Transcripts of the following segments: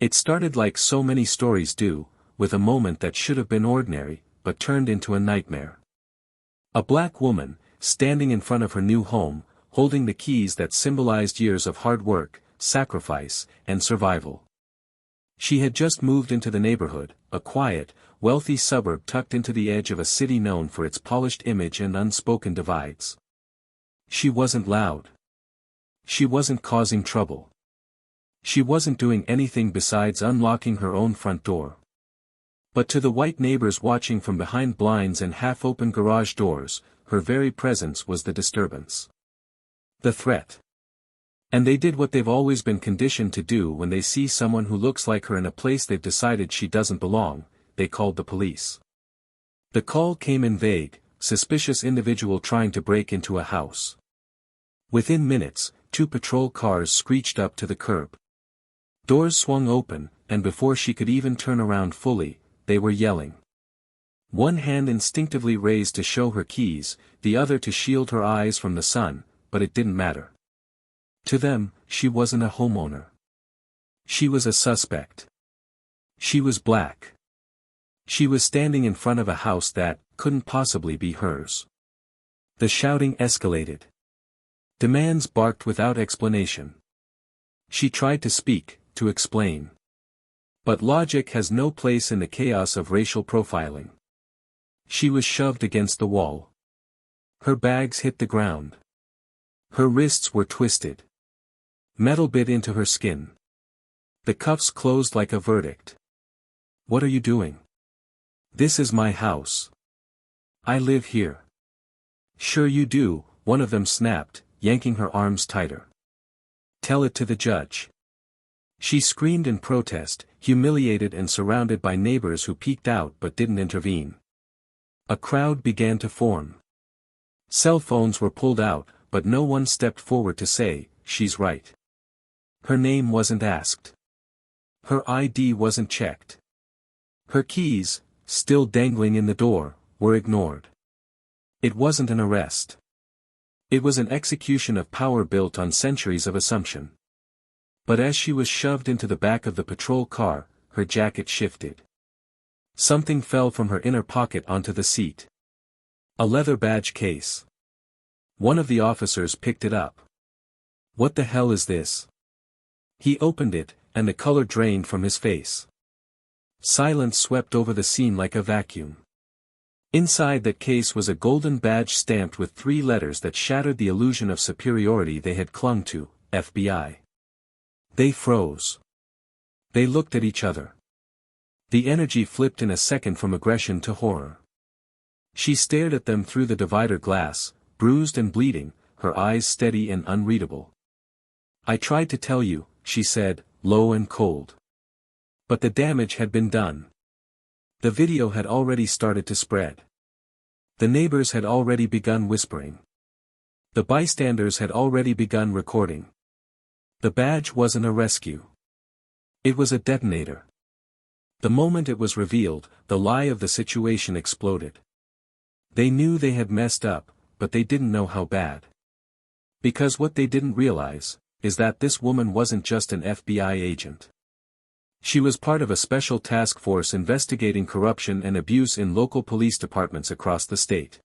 It started like so many stories do, with a moment that should have been ordinary, but turned into a nightmare. A black woman, standing in front of her new home, holding the keys that symbolized years of hard work, sacrifice, and survival. She had just moved into the neighborhood, a quiet, wealthy suburb tucked into the edge of a city known for its polished image and unspoken divides. She wasn't loud. She wasn't causing trouble. She wasn't doing anything besides unlocking her own front door. But to the white neighbors watching from behind blinds and half-open garage doors, her very presence was the disturbance. The threat. And they did what they've always been conditioned to do when they see someone who looks like her in a place they've decided she doesn't belong. They called the police. The call came in vague, suspicious individual trying to break into a house. Within minutes, 2 patrol cars screeched up to the curb. Doors swung open, and before she could even turn around fully, they were yelling. One hand instinctively raised to show her keys, the other to shield her eyes from the sun, but it didn't matter. To them, she wasn't a homeowner. She was a suspect. She was black. She was standing in front of a house that couldn't possibly be hers. The shouting escalated. Demands barked without explanation. She tried to speak, to explain. But logic has no place in the chaos of racial profiling. She was shoved against the wall. Her bags hit the ground. Her wrists were twisted. Metal bit into her skin. The cuffs closed like a verdict. "What are you doing? This is my house. I live here." "Sure you do," one of them snapped, yanking her arms tighter. "Tell it to the judge." She screamed in protest, humiliated and surrounded by neighbors who peeked out but didn't intervene. A crowd began to form. Cell phones were pulled out, but no one stepped forward to say, "She's right." Her name wasn't asked. Her ID wasn't checked. Her keys, still dangling in the door, were ignored. It wasn't an arrest. It was an execution of power built on centuries of assumption. But as she was shoved into the back of the patrol car, her jacket shifted. Something fell from her inner pocket onto the seat. A leather badge case. One of the officers picked it up. "What the hell is this?" He opened it, and the color drained from his face. Silence swept over the scene like a vacuum. Inside that case was a golden badge stamped with 3 letters that shattered the illusion of superiority they had clung to, FBI. They froze. They looked at each other. The energy flipped in a second from aggression to horror. She stared at them through the divider glass, bruised and bleeding, her eyes steady and unreadable. "I tried to tell you," she said, low and cold. But the damage had been done. The video had already started to spread. The neighbors had already begun whispering. The bystanders had already begun recording. The badge wasn't a rescue. It was a detonator. The moment it was revealed, the lie of the situation exploded. They knew they had messed up, but they didn't know how bad. Because what they didn't realize, is that this woman wasn't just an FBI agent. She was part of a special task force investigating corruption and abuse in local police departments across the state.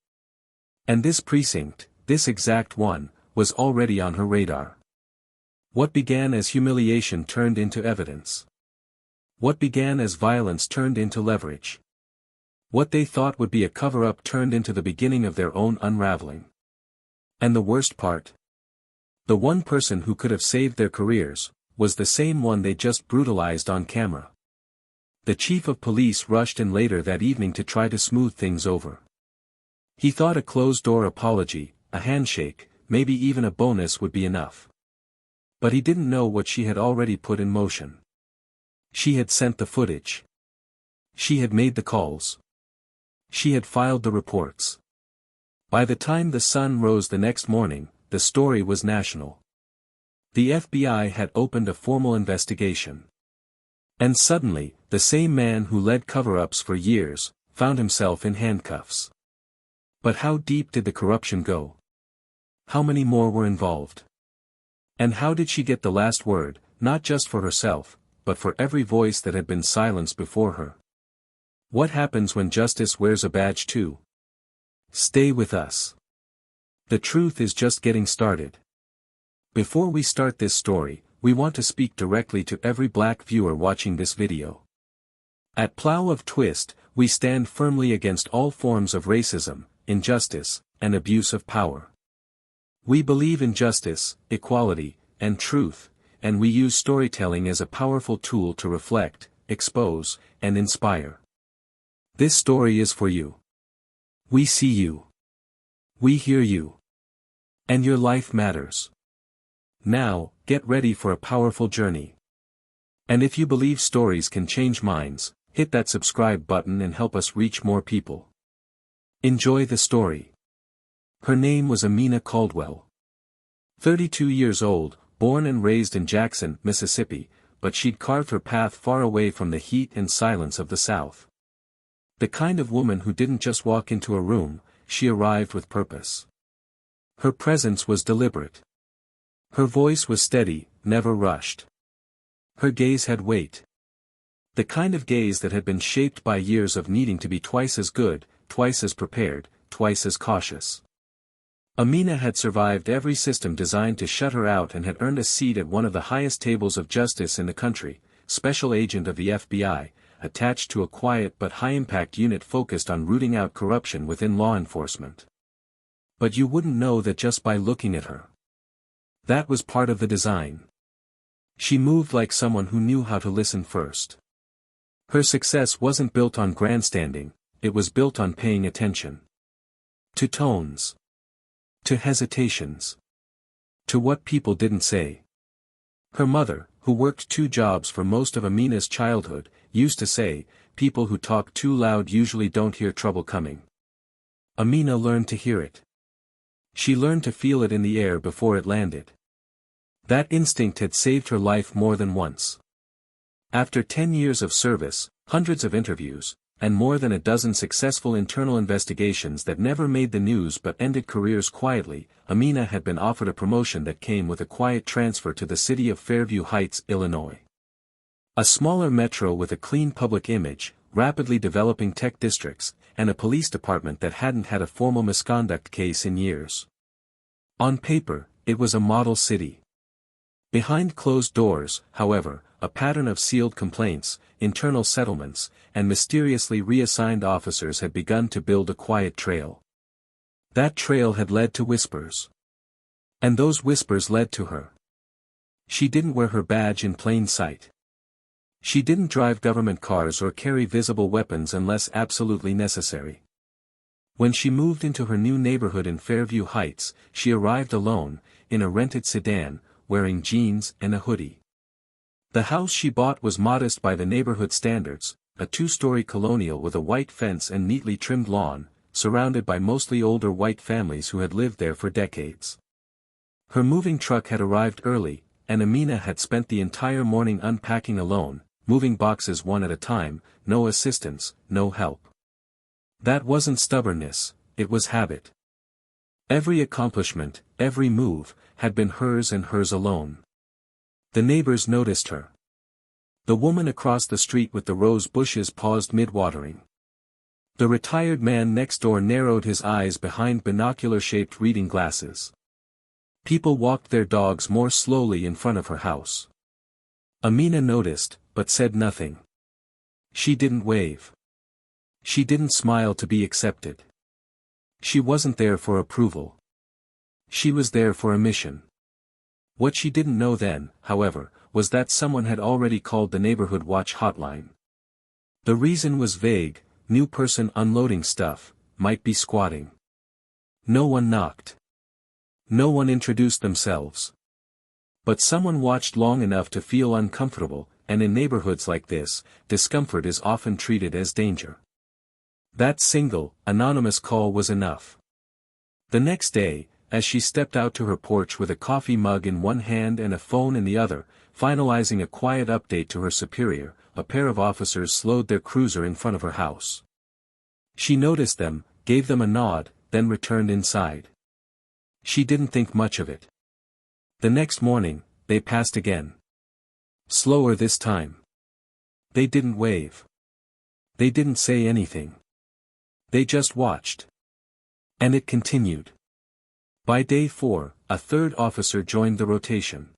And this precinct, this exact one, was already on her radar. What began as humiliation turned into evidence. What began as violence turned into leverage. What they thought would be a cover-up turned into the beginning of their own unraveling. And the worst part? The one person who could have saved their careers, was the same one they just brutalized on camera. The chief of police rushed in later that evening to try to smooth things over. He thought a closed-door apology, a handshake, maybe even a bonus would be enough. But he didn't know what she had already put in motion. She had sent the footage. She had made the calls. She had filed the reports. By the time the sun rose the next morning, the story was national. The FBI had opened a formal investigation. And suddenly, the same man who led cover-ups for years, found himself in handcuffs. But how deep did the corruption go? How many more were involved? And how did she get the last word, not just for herself, but for every voice that had been silenced before her. What happens when justice wears a badge too? Stay with us. The truth is just getting started. Before we start this story, we want to speak directly to every black viewer watching this video. At Plow of Twist, we stand firmly against all forms of racism, injustice, and abuse of power. We believe in justice, equality, and truth, and we use storytelling as a powerful tool to reflect, expose, and inspire. This story is for you. We see you. We hear you. And your life matters. Now, get ready for a powerful journey. And if you believe stories can change minds, hit that subscribe button and help us reach more people. Enjoy the story. Her name was Amina Caldwell. 32 years old, born and raised in Jackson, Mississippi, but she'd carved her path far away from the heat and silence of the South. The kind of woman who didn't just walk into a room, she arrived with purpose. Her presence was deliberate. Her voice was steady, never rushed. Her gaze had weight. The kind of gaze that had been shaped by years of needing to be twice as good, twice as prepared, twice as cautious. Amina had survived every system designed to shut her out and had earned a seat at one of the highest tables of justice in the country, special agent of the FBI, attached to a quiet but high-impact unit focused on rooting out corruption within law enforcement. But you wouldn't know that just by looking at her. That was part of the design. She moved like someone who knew how to listen first. Her success wasn't built on grandstanding, it was built on paying attention. To tones. To hesitations. To what people didn't say. Her mother, who worked 2 jobs for most of Amina's childhood, used to say, people who talk too loud usually don't hear trouble coming. Amina learned to hear it. She learned to feel it in the air before it landed. That instinct had saved her life more than once. After 10 years of service, hundreds of interviews, and more than a dozen successful internal investigations that never made the news but ended careers quietly, Amina had been offered a promotion that came with a quiet transfer to the city of Fairview Heights, Illinois. A smaller metro with a clean public image, rapidly developing tech districts, and a police department that hadn't had a formal misconduct case in years. On paper, it was a model city. Behind closed doors, however, a pattern of sealed complaints, internal settlements, and mysteriously reassigned officers had begun to build a quiet trail. That trail had led to whispers. And those whispers led to her. She didn't wear her badge in plain sight. She didn't drive government cars or carry visible weapons unless absolutely necessary. When she moved into her new neighborhood in Fairview Heights, she arrived alone, in a rented sedan, wearing jeans and a hoodie. The house she bought was modest by the neighborhood standards, a 2-story colonial with a white fence and neatly trimmed lawn, surrounded by mostly older white families who had lived there for decades. Her moving truck had arrived early, and Amina had spent the entire morning unpacking alone, moving boxes one at a time, no assistance, no help. That wasn't stubbornness, it was habit. Every accomplishment, every move, had been hers and hers alone. The neighbors noticed her. The woman across the street with the rose bushes paused mid-watering. The retired man next door narrowed his eyes behind binocular-shaped reading glasses. People walked their dogs more slowly in front of her house. Amina noticed, but said nothing. She didn't wave. She didn't smile to be accepted. She wasn't there for approval. She was there for a mission. What she didn't know then, however, was that someone had already called the neighborhood watch hotline. The reason was vague: new person unloading stuff, might be squatting. No one knocked. No one introduced themselves. But someone watched long enough to feel uncomfortable, and in neighborhoods like this, discomfort is often treated as danger. That single, anonymous call was enough. The next day, as she stepped out to her porch with a coffee mug in one hand and a phone in the other, finalizing a quiet update to her superior, a pair of officers slowed their cruiser in front of her house. She noticed them, gave them a nod, then returned inside. She didn't think much of it. The next morning, they passed again. Slower this time. They didn't wave. They didn't say anything. They just watched. And it continued. By day 4, a third officer joined the rotation.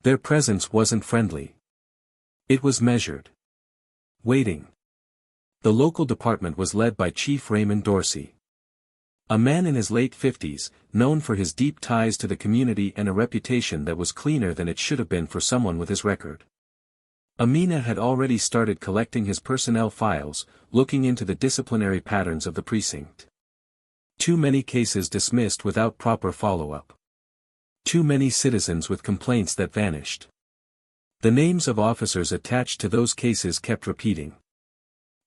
Their presence wasn't friendly. It was measured. Waiting. The local department was led by Chief Raymond Dorsey. A man in his late 50s, known for his deep ties to the community and a reputation that was cleaner than it should have been for someone with his record. Amina had already started collecting his personnel files, looking into the disciplinary patterns of the precinct. Too many cases dismissed without proper follow-up. Too many citizens with complaints that vanished. The names of officers attached to those cases kept repeating.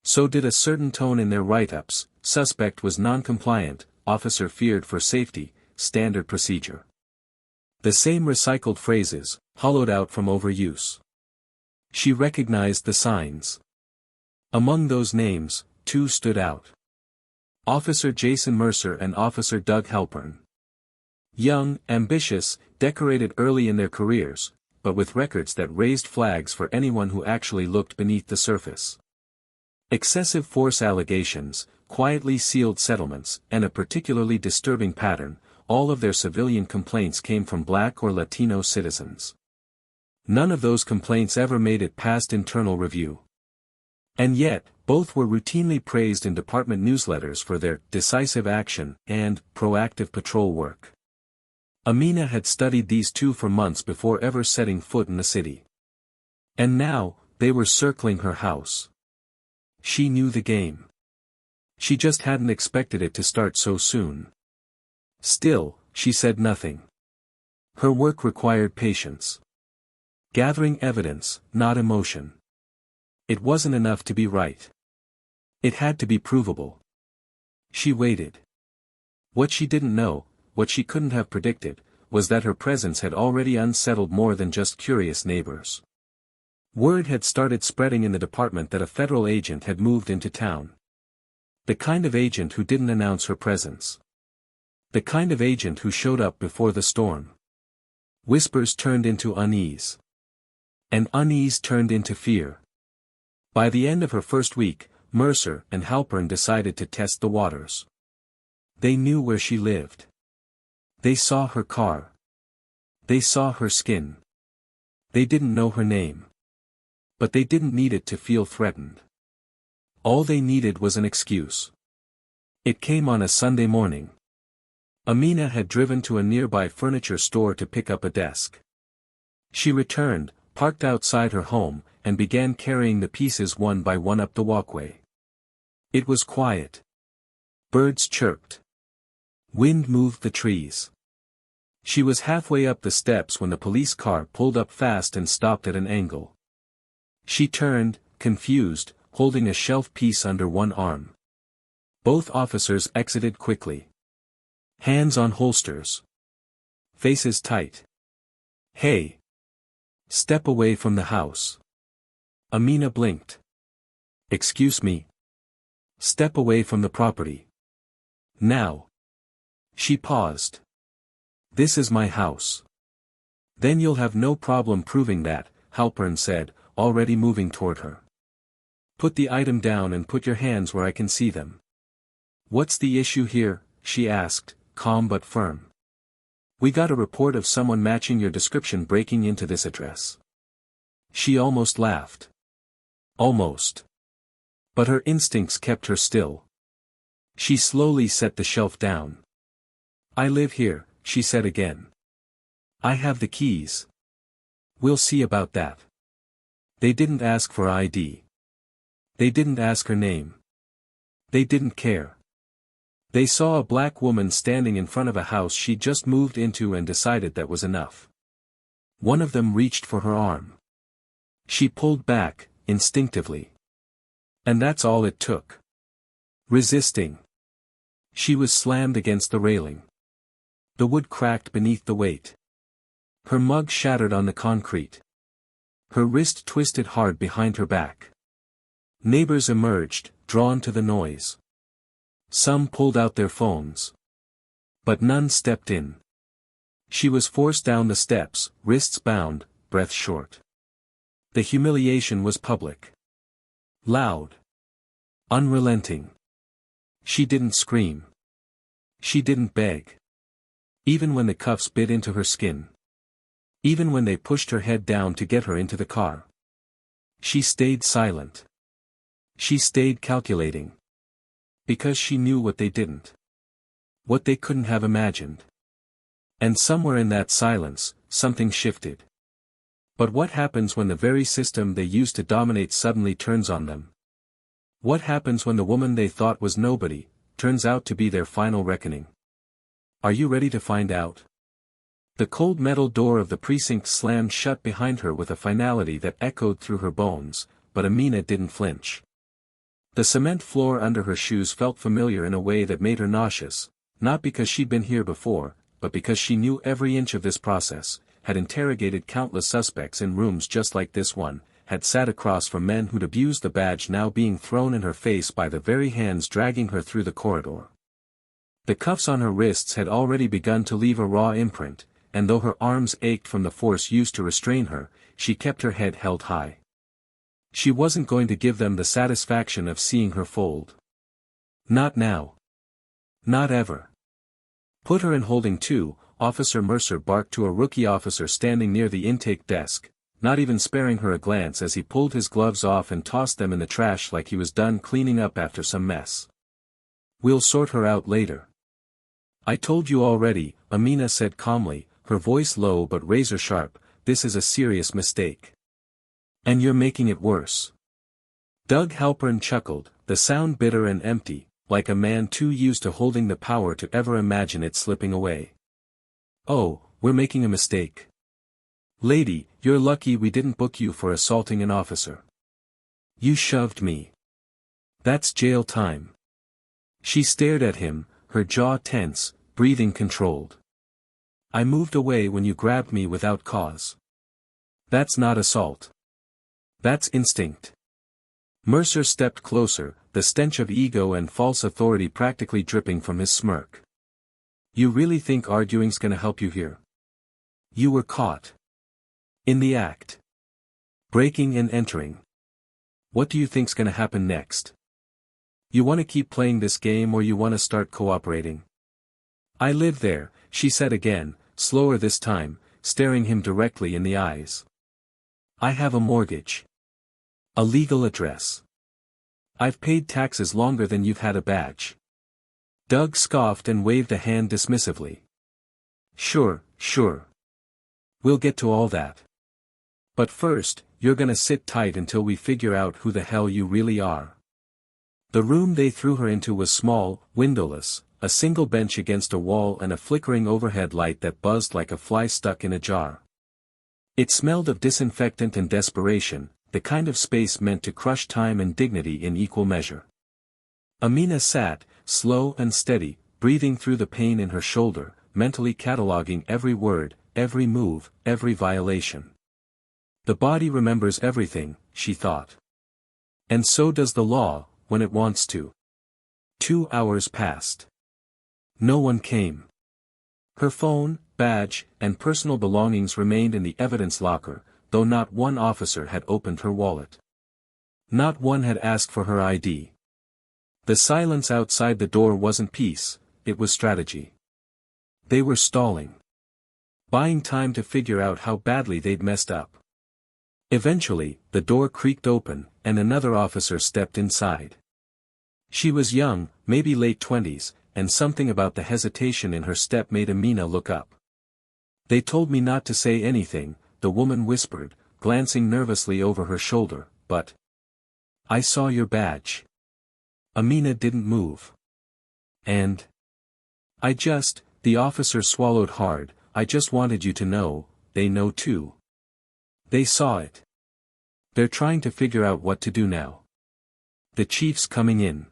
So did a certain tone in their write-ups: suspect was non-compliant, officer feared for safety, standard procedure. The same recycled phrases, hollowed out from overuse. She recognized the signs. Among those names, 2 stood out. Officer Jason Mercer and Officer Doug Halpern. Young, ambitious, decorated early in their careers, but with records that raised flags for anyone who actually looked beneath the surface. Excessive force allegations, quietly sealed settlements, and a particularly disturbing pattern: all of their civilian complaints came from Black or Latino citizens. None of those complaints ever made it past internal review. And yet, both were routinely praised in department newsletters for their decisive action and proactive patrol work. Amina had studied these 2 for months before ever setting foot in the city. And now, they were circling her house. She knew the game. She just hadn't expected it to start so soon. Still, she said nothing. Her work required patience. Gathering evidence, not emotion. It wasn't enough to be right. It had to be provable. She waited. What she didn't know, what she couldn't have predicted, was that her presence had already unsettled more than just curious neighbors. Word had started spreading in the department that a federal agent had moved into town. The kind of agent who didn't announce her presence. The kind of agent who showed up before the storm. Whispers turned into unease. And unease turned into fear. By the end of her first week, Mercer and Halpern decided to test the waters. They knew where she lived. They saw her car. They saw her skin. They didn't know her name. But they didn't need it to feel threatened. All they needed was an excuse. It came on a Sunday morning. Amina had driven to a nearby furniture store to pick up a desk. She returned, parked outside her home, and began carrying the pieces one by one up the walkway. It was quiet. Birds chirped. Wind moved the trees. She was halfway up the steps when the police car pulled up fast and stopped at an angle. She turned, confused, holding a shelf piece under one arm. Both officers exited quickly. Hands on holsters. Faces tight. Hey! Step away from the house. Amina blinked. Excuse me. Step away from the property. Now. She paused. This is my house. Then you'll have no problem proving that, Halpern said, already moving toward her. Put the item down and put your hands where I can see them. What's the issue here? She asked, calm but firm. We got a report of someone matching your description breaking into this address. She almost laughed. Almost. But her instincts kept her still. She slowly set the shelf down. I live here, she said again. I have the keys. We'll see about that. They didn't ask for ID. They didn't ask her name. They didn't care. They saw a black woman standing in front of a house she'd just moved into and decided that was enough. One of them reached for her arm. She pulled back, instinctively. And that's all it took. Resisting. She was slammed against the railing. The wood cracked beneath the weight. Her mug shattered on the concrete. Her wrist twisted hard behind her back. Neighbors emerged, drawn to the noise. Some pulled out their phones. But none stepped in. She was forced down the steps, wrists bound, breath short. The humiliation was public. Loud. Unrelenting. She didn't scream. She didn't beg. Even when the cuffs bit into her skin. Even when they pushed her head down to get her into the car. She stayed silent. She stayed calculating. Because she knew what they didn't. What they couldn't have imagined. And somewhere in that silence, something shifted. But what happens when the very system they used to dominate suddenly turns on them? What happens when the woman they thought was nobody, turns out to be their final reckoning? Are you ready to find out? The cold metal door of the precinct slammed shut behind her with a finality that echoed through her bones, but Amina didn't flinch. The cement floor under her shoes felt familiar in a way that made her nauseous, not because she'd been here before, but because she knew every inch of this process, had interrogated countless suspects in rooms just like this one, had sat across from men who'd abused the badge now being thrown in her face by the very hands dragging her through the corridor. The cuffs on her wrists had already begun to leave a raw imprint, and though her arms ached from the force used to restrain her, she kept her head held high. She wasn't going to give them the satisfaction of seeing her fold. Not now. Not ever. Put her in holding too, Officer Mercer barked to a rookie officer standing near the intake desk, not even sparing her a glance as he pulled his gloves off and tossed them in the trash like he was done cleaning up after some mess. We'll sort her out later. I told you already, Amina said calmly, her voice low but razor sharp, this is a serious mistake. And you're making it worse. Doug Halpern chuckled, the sound bitter and empty, like a man too used to holding the power to ever imagine it slipping away. Oh, we're making a mistake. Lady, you're lucky we didn't book you for assaulting an officer. You shoved me. That's jail time. She stared at him, her jaw tense, breathing controlled. I moved away when you grabbed me without cause. That's not assault. That's instinct. Mercer stepped closer, the stench of ego and false authority practically dripping from his smirk. You really think arguing's gonna help you here? You were caught. In the act. Breaking and entering. What do you think's gonna happen next? You wanna keep playing this game or you wanna start cooperating? I live there, she said again, slower this time, staring him directly in the eyes. I have a mortgage. A legal address. I've paid taxes longer than you've had a badge. Doug scoffed and waved a hand dismissively. Sure, sure. We'll get to all that. But first, you're gonna sit tight until we figure out who the hell you really are. The room they threw her into was small, windowless, a single bench against a wall and a flickering overhead light that buzzed like a fly stuck in a jar. It smelled of disinfectant and desperation, the kind of space meant to crush time and dignity in equal measure. Amina sat, slow and steady, breathing through the pain in her shoulder, mentally cataloging every word, every move, every violation. The body remembers everything, she thought. And so does the law, when it wants to. 2 hours passed. No one came. Her phone, badge, and personal belongings remained in the evidence locker, though not one officer had opened her wallet. Not one had asked for her ID. The silence outside the door wasn't peace, it was strategy. They were stalling. Buying time to figure out how badly they'd messed up. Eventually, the door creaked open, and another officer stepped inside. She was young, maybe late 20s, and something about the hesitation in her step made Amina look up. They told me not to say anything, the woman whispered, glancing nervously over her shoulder, but I saw your badge. Amina didn't move. And the officer swallowed hard, I just wanted you to know, they know too. They saw it. They're trying to figure out what to do now. The chief's coming in.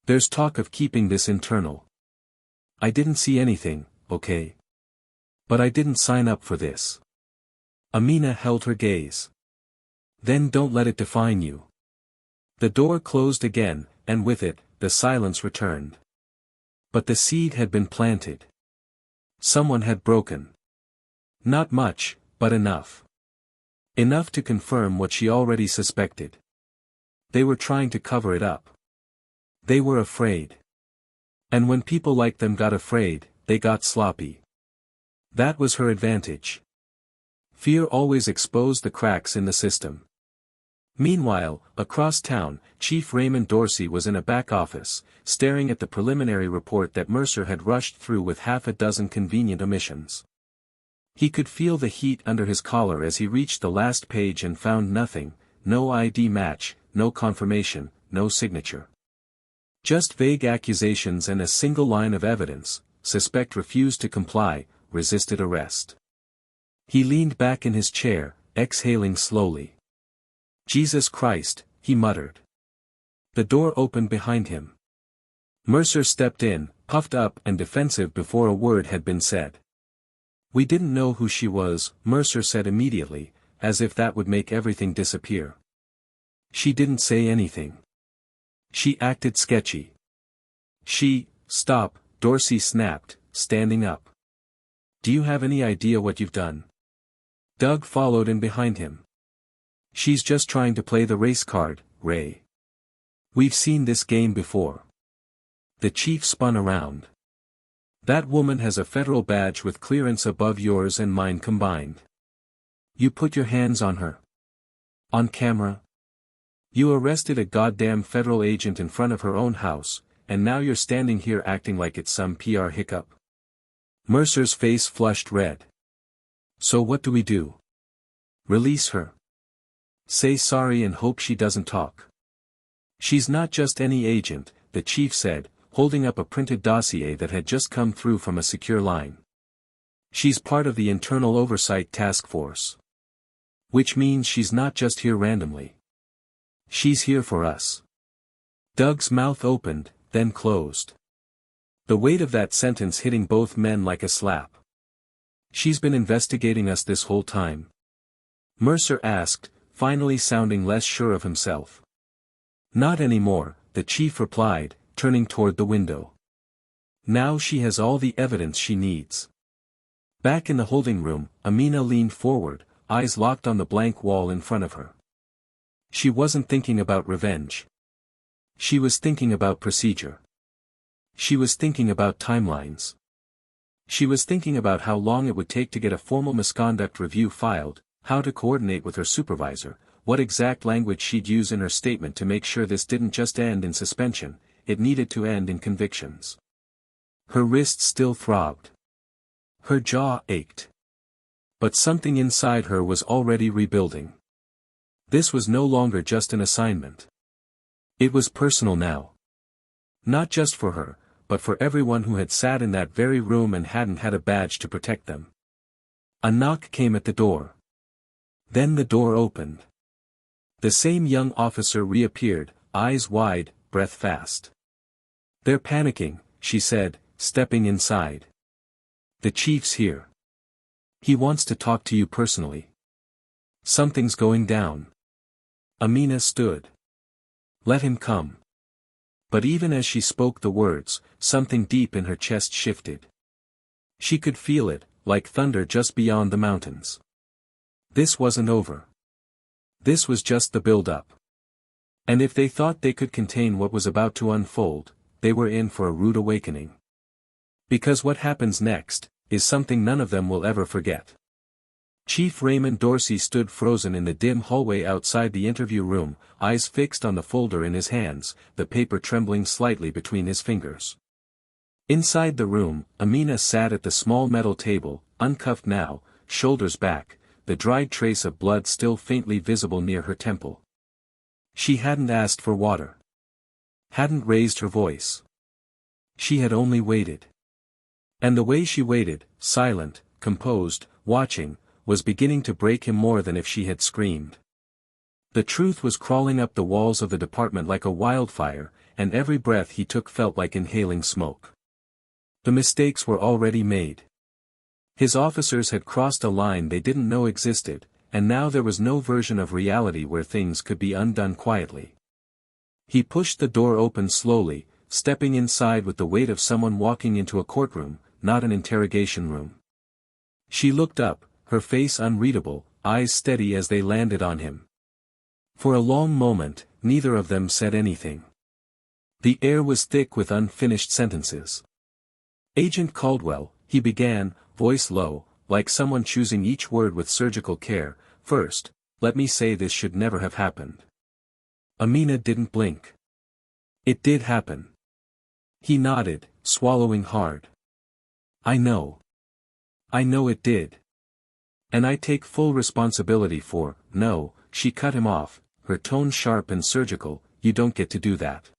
There's talk of keeping this internal. I didn't see anything, okay? But I didn't sign up for this. Amina held her gaze. Then don't let it define you. The door closed again, and with it, the silence returned. But the seed had been planted. Someone had broken. Not much, but enough. Enough to confirm what she already suspected. They were trying to cover it up. They were afraid. And when people like them got afraid, they got sloppy. That was her advantage. Fear always exposed the cracks in the system. Meanwhile, across town, Chief Raymond Dorsey was in a back office, staring at the preliminary report that Mercer had rushed through with half a dozen convenient omissions. He could feel the heat under his collar as he reached the last page and found nothing, no ID match, no confirmation, no signature. Just vague accusations and a single line of evidence: suspect refused to comply, resisted arrest. He leaned back in his chair, exhaling slowly. "Jesus Christ," he muttered. The door opened behind him. Mercer stepped in, puffed up and defensive before a word had been said. "We didn't know who she was," Mercer said immediately, as if that would make everything disappear. "She didn't say anything. She acted sketchy." Stop," Dorsey snapped, standing up. "Do you have any idea what you've done?" Doug followed in behind him. "She's just trying to play the race card, Ray. We've seen this game before." The chief spun around. "That woman has a federal badge with clearance above yours and mine combined. You put your hands on her. On camera. You arrested a goddamn federal agent in front of her own house, and now you're standing here acting like it's some PR hiccup." Mercer's face flushed red. "So what do we do? Release her? Say sorry and hope she doesn't talk?" "She's not just any agent," the chief said, holding up a printed dossier that had just come through from a secure line. "She's part of the Internal Oversight Task Force. Which means she's not just here randomly. She's here for us." Doug's mouth opened, then closed. The weight of that sentence hitting both men like a slap. "She's been investigating us this whole time?" Mercer asked, finally sounding less sure of himself. "Not anymore," the chief replied, turning toward the window. "Now she has all the evidence she needs." Back in the holding room, Amina leaned forward, eyes locked on the blank wall in front of her. She wasn't thinking about revenge. She was thinking about procedure. She was thinking about timelines. She was thinking about how long it would take to get a formal misconduct review filed, how to coordinate with her supervisor, what exact language she'd use in her statement to make sure this didn't just end in suspension, it needed to end in convictions. Her wrists still throbbed. Her jaw ached. But something inside her was already rebuilding. This was no longer just an assignment. It was personal now. Not just for her, but for everyone who had sat in that very room and hadn't had a badge to protect them. A knock came at the door. Then the door opened. The same young officer reappeared, eyes wide, breath fast. "They're panicking," she said, stepping inside. "The chief's here. He wants to talk to you personally. Something's going down." Amina stood. "Let him come." But even as she spoke the words, something deep in her chest shifted. She could feel it, like thunder just beyond the mountains. This wasn't over. This was just the build-up. And if they thought they could contain what was about to unfold, they were in for a rude awakening. Because what happens next is something none of them will ever forget. Chief Raymond Dorsey stood frozen in the dim hallway outside the interview room, eyes fixed on the folder in his hands, the paper trembling slightly between his fingers. Inside the room, Amina sat at the small metal table, uncuffed now, shoulders back, the dried trace of blood still faintly visible near her temple. She hadn't asked for water. Hadn't raised her voice. She had only waited. And the way she waited, silent, composed, watching, was beginning to break him more than if she had screamed. The truth was crawling up the walls of the department like a wildfire, and every breath he took felt like inhaling smoke. The mistakes were already made. His officers had crossed a line they didn't know existed, and now there was no version of reality where things could be undone quietly. He pushed the door open slowly, stepping inside with the weight of someone walking into a courtroom, not an interrogation room. She looked up, her face unreadable, eyes steady as they landed on him. For a long moment, neither of them said anything. The air was thick with unfinished sentences. "Agent Caldwell," he began, voice low, like someone choosing each word with surgical care, "first, let me say this should never have happened." Amina didn't blink. "It did happen." He nodded, swallowing hard. "I know. I know it did. And I take full responsibility for—" "No," she cut him off, her tone sharp and surgical, "you don't get to do that.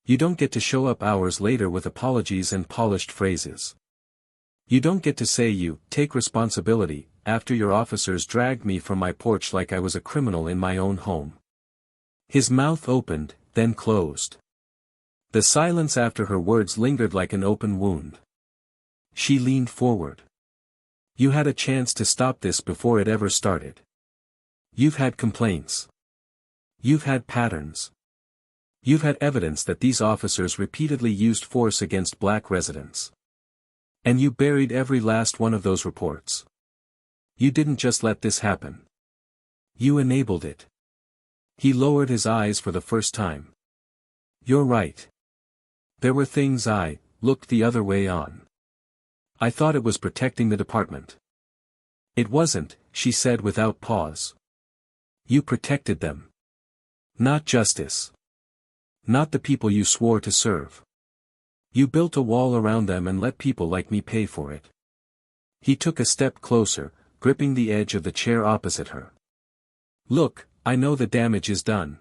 You don't get to show up hours later with apologies and polished phrases. You don't get to say you take responsibility, after your officers dragged me from my porch like I was a criminal in my own home." His mouth opened, then closed. The silence after her words lingered like an open wound. She leaned forward. "You had a chance to stop this before it ever started. You've had complaints. You've had patterns. You've had evidence that these officers repeatedly used force against black residents. And you buried every last one of those reports. You didn't just let this happen. You enabled it." He lowered his eyes for the first time. "You're right. There were things I looked the other way on. I thought it was protecting the department. It wasn't," she said without pause. "You protected them. Not justice. Not the people you swore to serve. You built a wall around them and let people like me pay for it." He took a step closer, gripping the edge of the chair opposite her. "Look, I know the damage is done.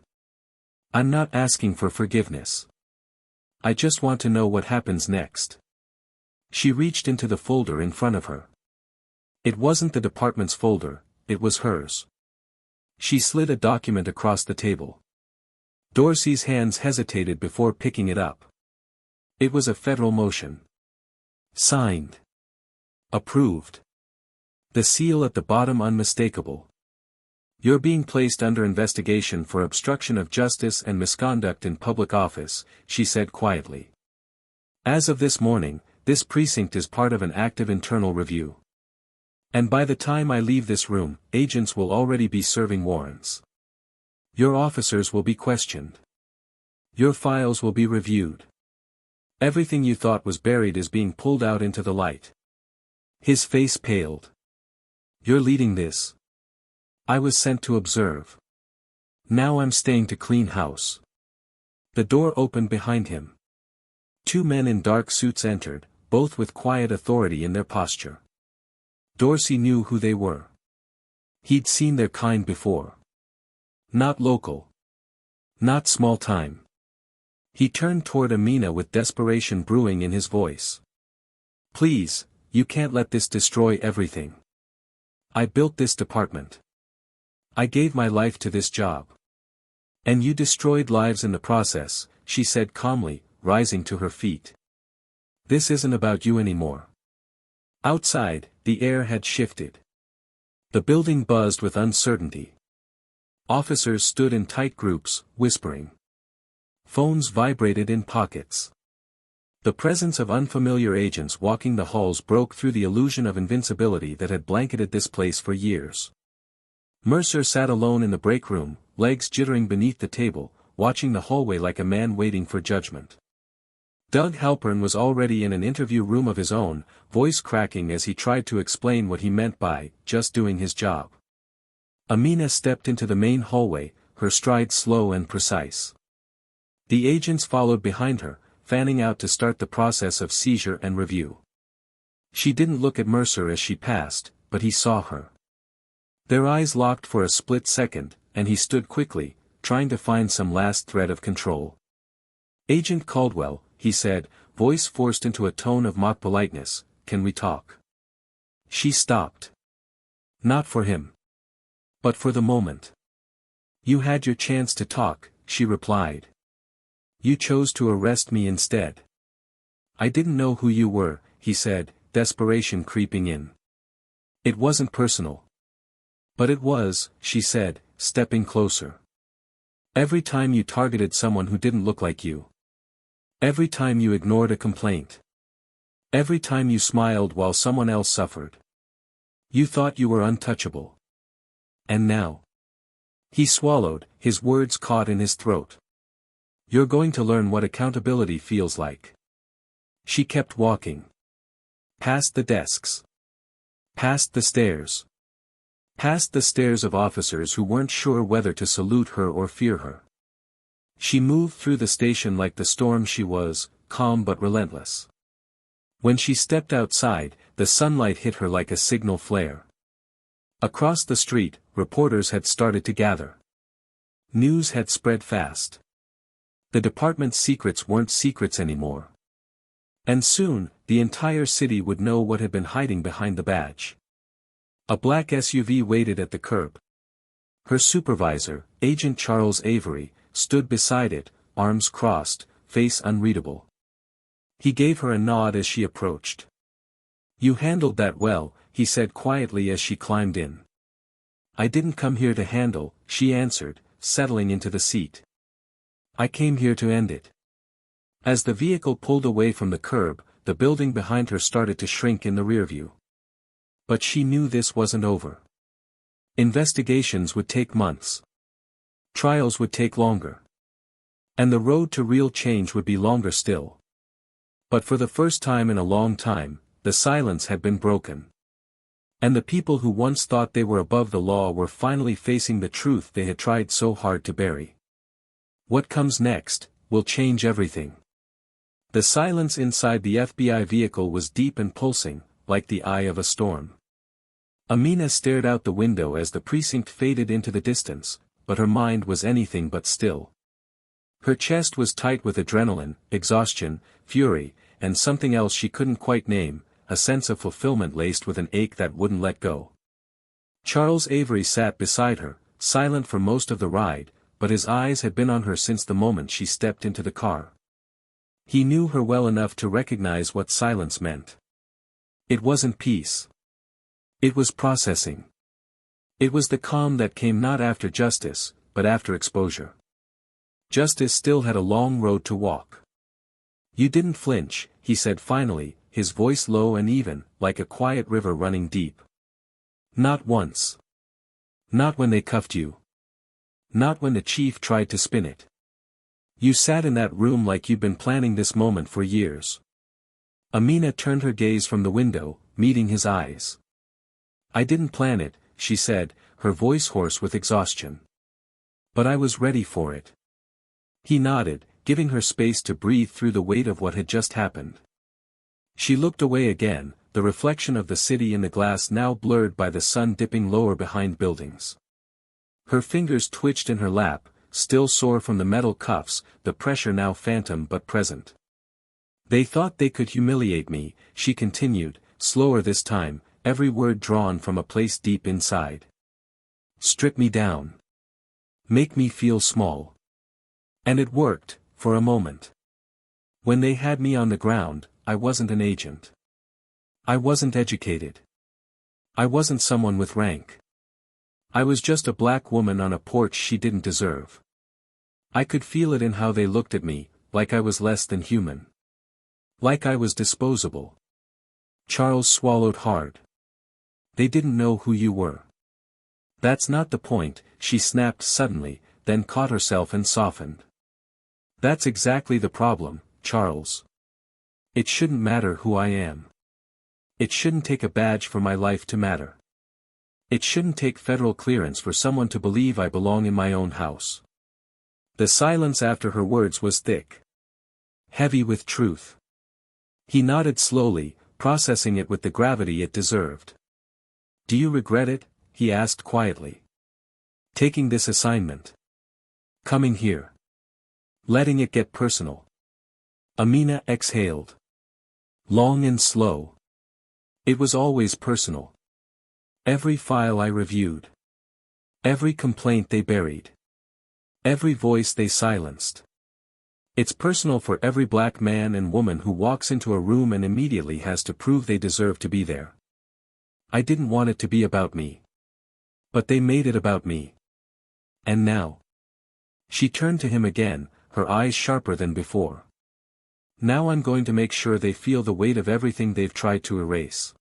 I'm not asking for forgiveness. I just want to know what happens next." She reached into the folder in front of her. It wasn't the department's folder, it was hers. She slid a document across the table. Dorsey's hands hesitated before picking it up. It was a federal motion. Signed. Approved. The seal at the bottom unmistakable. "You're being placed under investigation for obstruction of justice and misconduct in public office," she said quietly. "As of this morning, this precinct is part of an active internal review. And by the time I leave this room, agents will already be serving warrants. Your officers will be questioned. Your files will be reviewed. Everything you thought was buried is being pulled out into the light." His face paled. "You're leading this. I was sent to observe. Now I'm staying to clean house." The door opened behind him. Two men in dark suits entered, both with quiet authority in their posture. Dorsey knew who they were. He'd seen their kind before. Not local. Not small time. He turned toward Amina with desperation brewing in his voice. "Please, you can't let this destroy everything. I built this department. I gave my life to this job. And you destroyed lives in the process," she said calmly, rising to her feet. "This isn't about you anymore." Outside, the air had shifted. The building buzzed with uncertainty. Officers stood in tight groups, whispering. Phones vibrated in pockets. The presence of unfamiliar agents walking the halls broke through the illusion of invincibility that had blanketed this place for years. Mercer sat alone in the break room, legs jittering beneath the table, watching the hallway like a man waiting for judgment. Doug Halpern was already in an interview room of his own, voice cracking as he tried to explain what he meant by just doing his job. Amina stepped into the main hallway, her stride slow and precise. The agents followed behind her, fanning out to start the process of seizure and review. She didn't look at Mercer as she passed, but he saw her. Their eyes locked for a split second, and he stood quickly, trying to find some last thread of control. "Agent Caldwell," he said, voice forced into a tone of mock politeness, "can we talk?" She stopped. Not for him. But for the moment. "You had your chance to talk," she replied. "You chose to arrest me instead." "I didn't know who you were," he said, desperation creeping in. "It wasn't personal." "But it was," she said, stepping closer. "Every time you targeted someone who didn't look like you. Every time you ignored a complaint. Every time you smiled while someone else suffered. You thought you were untouchable. And now? He swallowed, his words caught in his throat. You're going to learn what accountability feels like. She kept walking. Past the desks. Past the stairs. Past the stares of officers who weren't sure whether to salute her or fear her. She moved through the station like the storm she was, calm but relentless. When she stepped outside, the sunlight hit her like a signal flare. Across the street, reporters had started to gather. News had spread fast. The department's secrets weren't secrets anymore. And soon, the entire city would know what had been hiding behind the badge. A black SUV waited at the curb. Her supervisor, Agent Charles Avery, stood beside it, arms crossed, face unreadable. He gave her a nod as she approached. You handled that well, he said quietly as she climbed in. I didn't come here to handle, she answered, settling into the seat. I came here to end it. As the vehicle pulled away from the curb, the building behind her started to shrink in the rearview. But she knew this wasn't over. Investigations would take months. Trials would take longer. And the road to real change would be longer still. But for the first time in a long time, the silence had been broken. And the people who once thought they were above the law were finally facing the truth they had tried so hard to bury. What comes next will change everything. The silence inside the FBI vehicle was deep and pulsing, like the eye of a storm. Amina stared out the window as the precinct faded into the distance, but her mind was anything but still. Her chest was tight with adrenaline, exhaustion, fury, and something else she couldn't quite name, a sense of fulfillment laced with an ache that wouldn't let go. Charles Avery sat beside her, silent for most of the ride, but his eyes had been on her since the moment she stepped into the car. He knew her well enough to recognize what silence meant. It wasn't peace. It was processing. It was the calm that came not after justice, but after exposure. Justice still had a long road to walk. You didn't flinch, he said finally, his voice low and even, like a quiet river running deep. Not once. Not when they cuffed you. Not when the chief tried to spin it. You sat in that room like you'd been planning this moment for years. Amina turned her gaze from the window, meeting his eyes. I didn't plan it, she said, her voice hoarse with exhaustion. But I was ready for it. He nodded, giving her space to breathe through the weight of what had just happened. She looked away again, the reflection of the city in the glass now blurred by the sun dipping lower behind buildings. Her fingers twitched in her lap, still sore from the metal cuffs, the pressure now phantom but present. They thought they could humiliate me, she continued, slower this time, every word drawn from a place deep inside. Strip me down. Make me feel small. And it worked, for a moment. When they had me on the ground, I wasn't an agent. I wasn't educated. I wasn't someone with rank. I was just a black woman on a porch she didn't deserve. I could feel it in how they looked at me, like I was less than human. Like I was disposable. Charles swallowed hard. They didn't know who you were. That's not the point, she snapped suddenly, then caught herself and softened. That's exactly the problem, Charles. It shouldn't matter who I am. It shouldn't take a badge for my life to matter. It shouldn't take federal clearance for someone to believe I belong in my own house. The silence after her words was thick. Heavy with truth. He nodded slowly, processing it with the gravity it deserved. Do you regret it? He asked quietly. Taking this assignment. Coming here. Letting it get personal. Amina exhaled. Long and slow. It was always personal. Every file I reviewed. Every complaint they buried. Every voice they silenced. It's personal for every black man and woman who walks into a room and immediately has to prove they deserve to be there. I didn't want it to be about me. But they made it about me. And now? She turned to him again, her eyes sharper than before. Now I'm going to make sure they feel the weight of everything they've tried to erase.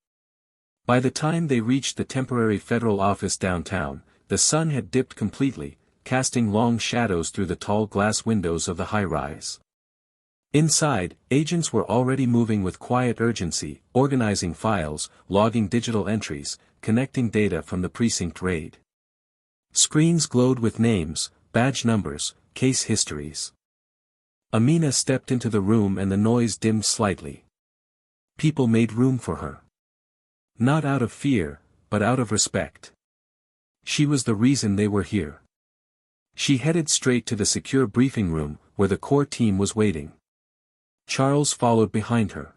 By the time they reached the temporary federal office downtown, the sun had dipped completely, casting long shadows through the tall glass windows of the high-rise. Inside, agents were already moving with quiet urgency, organizing files, logging digital entries, connecting data from the precinct raid. Screens glowed with names, badge numbers, case histories. Amina stepped into the room and the noise dimmed slightly. People made room for her. Not out of fear, but out of respect. She was the reason they were here. She headed straight to the secure briefing room, where the core team was waiting. Charles followed behind her.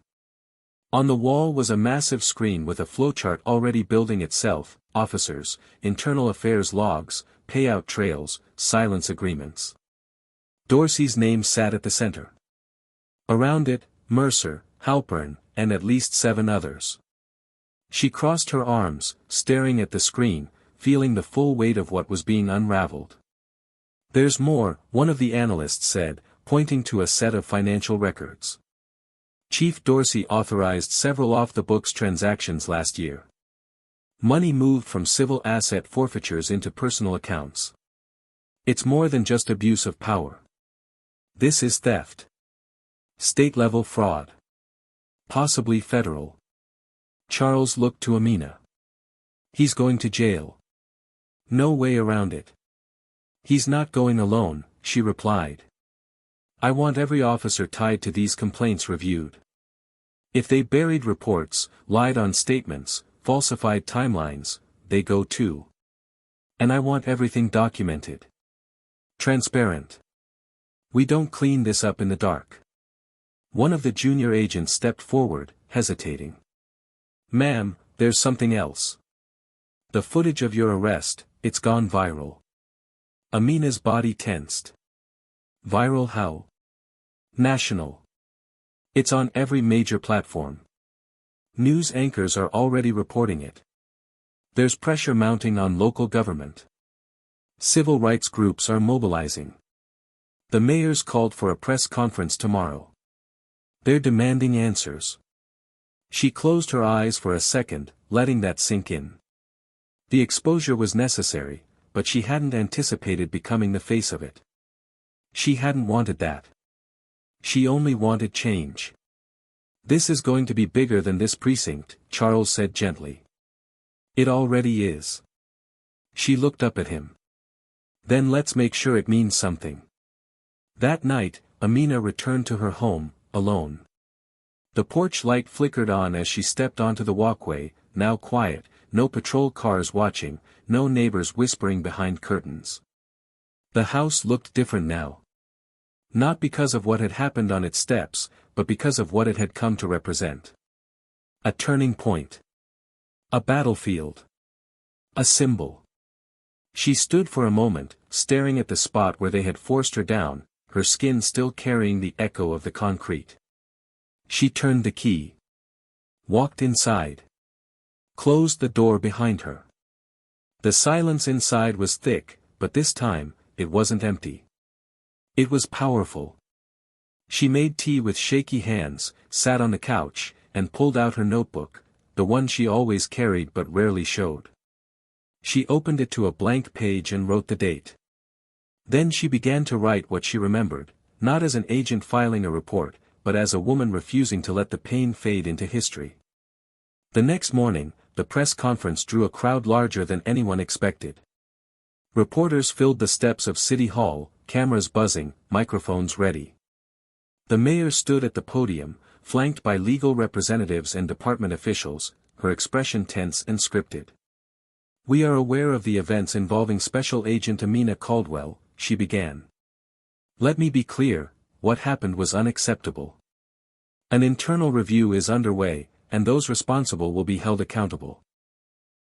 On the wall was a massive screen with a flowchart already building itself: officers, internal affairs logs, payout trails, silence agreements. Dorsey's name sat at the center. Around it, Mercer, Halpern, and at least 7 others. She crossed her arms, staring at the screen, feeling the full weight of what was being unraveled. "There's more," one of the analysts said, pointing to a set of financial records. Chief Dorsey authorized several off-the-books transactions last year. Money moved from civil asset forfeitures into personal accounts. It's more than just abuse of power. This is theft. State-level fraud. Possibly federal. Charles looked to Amina. "He's going to jail. No way around it." "He's not going alone," she replied. "I want every officer tied to these complaints reviewed. If they buried reports, lied on statements, falsified timelines, they go too. And I want everything documented. Transparent. We don't clean this up in the dark." One of the junior agents stepped forward, hesitating. "Ma'am, there's something else. The footage of your arrest, it's gone viral." Amina's body tensed. "Viral how?" "National. It's on every major platform. News anchors are already reporting it. There's pressure mounting on local government. Civil rights groups are mobilizing. The mayors called for a press conference tomorrow. They're demanding answers." She closed her eyes for a second, letting that sink in. The exposure was necessary, but she hadn't anticipated becoming the face of it. She hadn't wanted that. She only wanted change. "This is going to be bigger than this precinct," Charles said gently. "It already is." She looked up at him. "Then let's make sure it means something." That night, Amina returned to her home, alone. The porch light flickered on as she stepped onto the walkway, now quiet, no patrol cars watching, no neighbors whispering behind curtains. The house looked different now. Not because of what had happened on its steps, but because of what it had come to represent. A turning point. A battlefield. A symbol. She stood for a moment, staring at the spot where they had forced her down, her skin still carrying the echo of the concrete. She turned the key. Walked inside. Closed the door behind her. The silence inside was thick, but this time, it wasn't empty. It was powerful. She made tea with shaky hands, sat on the couch, and pulled out her notebook, the one she always carried but rarely showed. She opened it to a blank page and wrote the date. Then she began to write what she remembered, not as an agent filing a report, but as a woman refusing to let the pain fade into history. The next morning, the press conference drew a crowd larger than anyone expected. Reporters filled the steps of City Hall, cameras buzzing, microphones ready. The mayor stood at the podium, flanked by legal representatives and department officials, her expression tense and scripted. "We are aware of the events involving Special Agent Amina Caldwell," she began. "Let me be clear, what happened was unacceptable. An internal review is underway, and those responsible will be held accountable."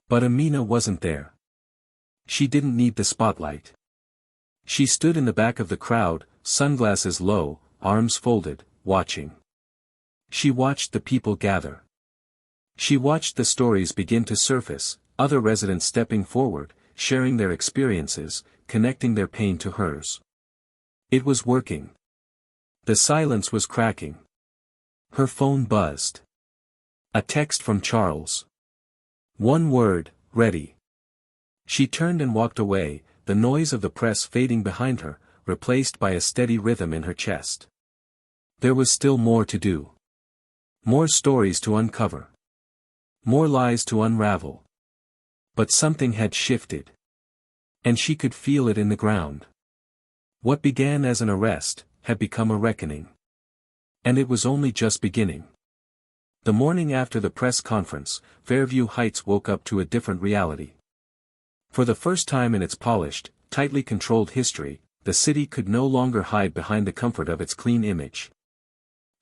But Amina wasn't there. She didn't need the spotlight. She stood in the back of the crowd, sunglasses low, arms folded, watching. She watched the people gather. She watched the stories begin to surface, other residents stepping forward, sharing their experiences, connecting their pain to hers. It was working. The silence was cracking. Her phone buzzed. A text from Charles. One word, ready. She turned and walked away, the noise of the press fading behind her, replaced by a steady rhythm in her chest. There was still more to do. More stories to uncover. More lies to unravel. But something had shifted. And she could feel it in the ground. What began as an arrest, had become a reckoning. And it was only just beginning. The morning after the press conference, Fairview Heights woke up to a different reality. For the first time in its polished, tightly controlled history, the city could no longer hide behind the comfort of its clean image.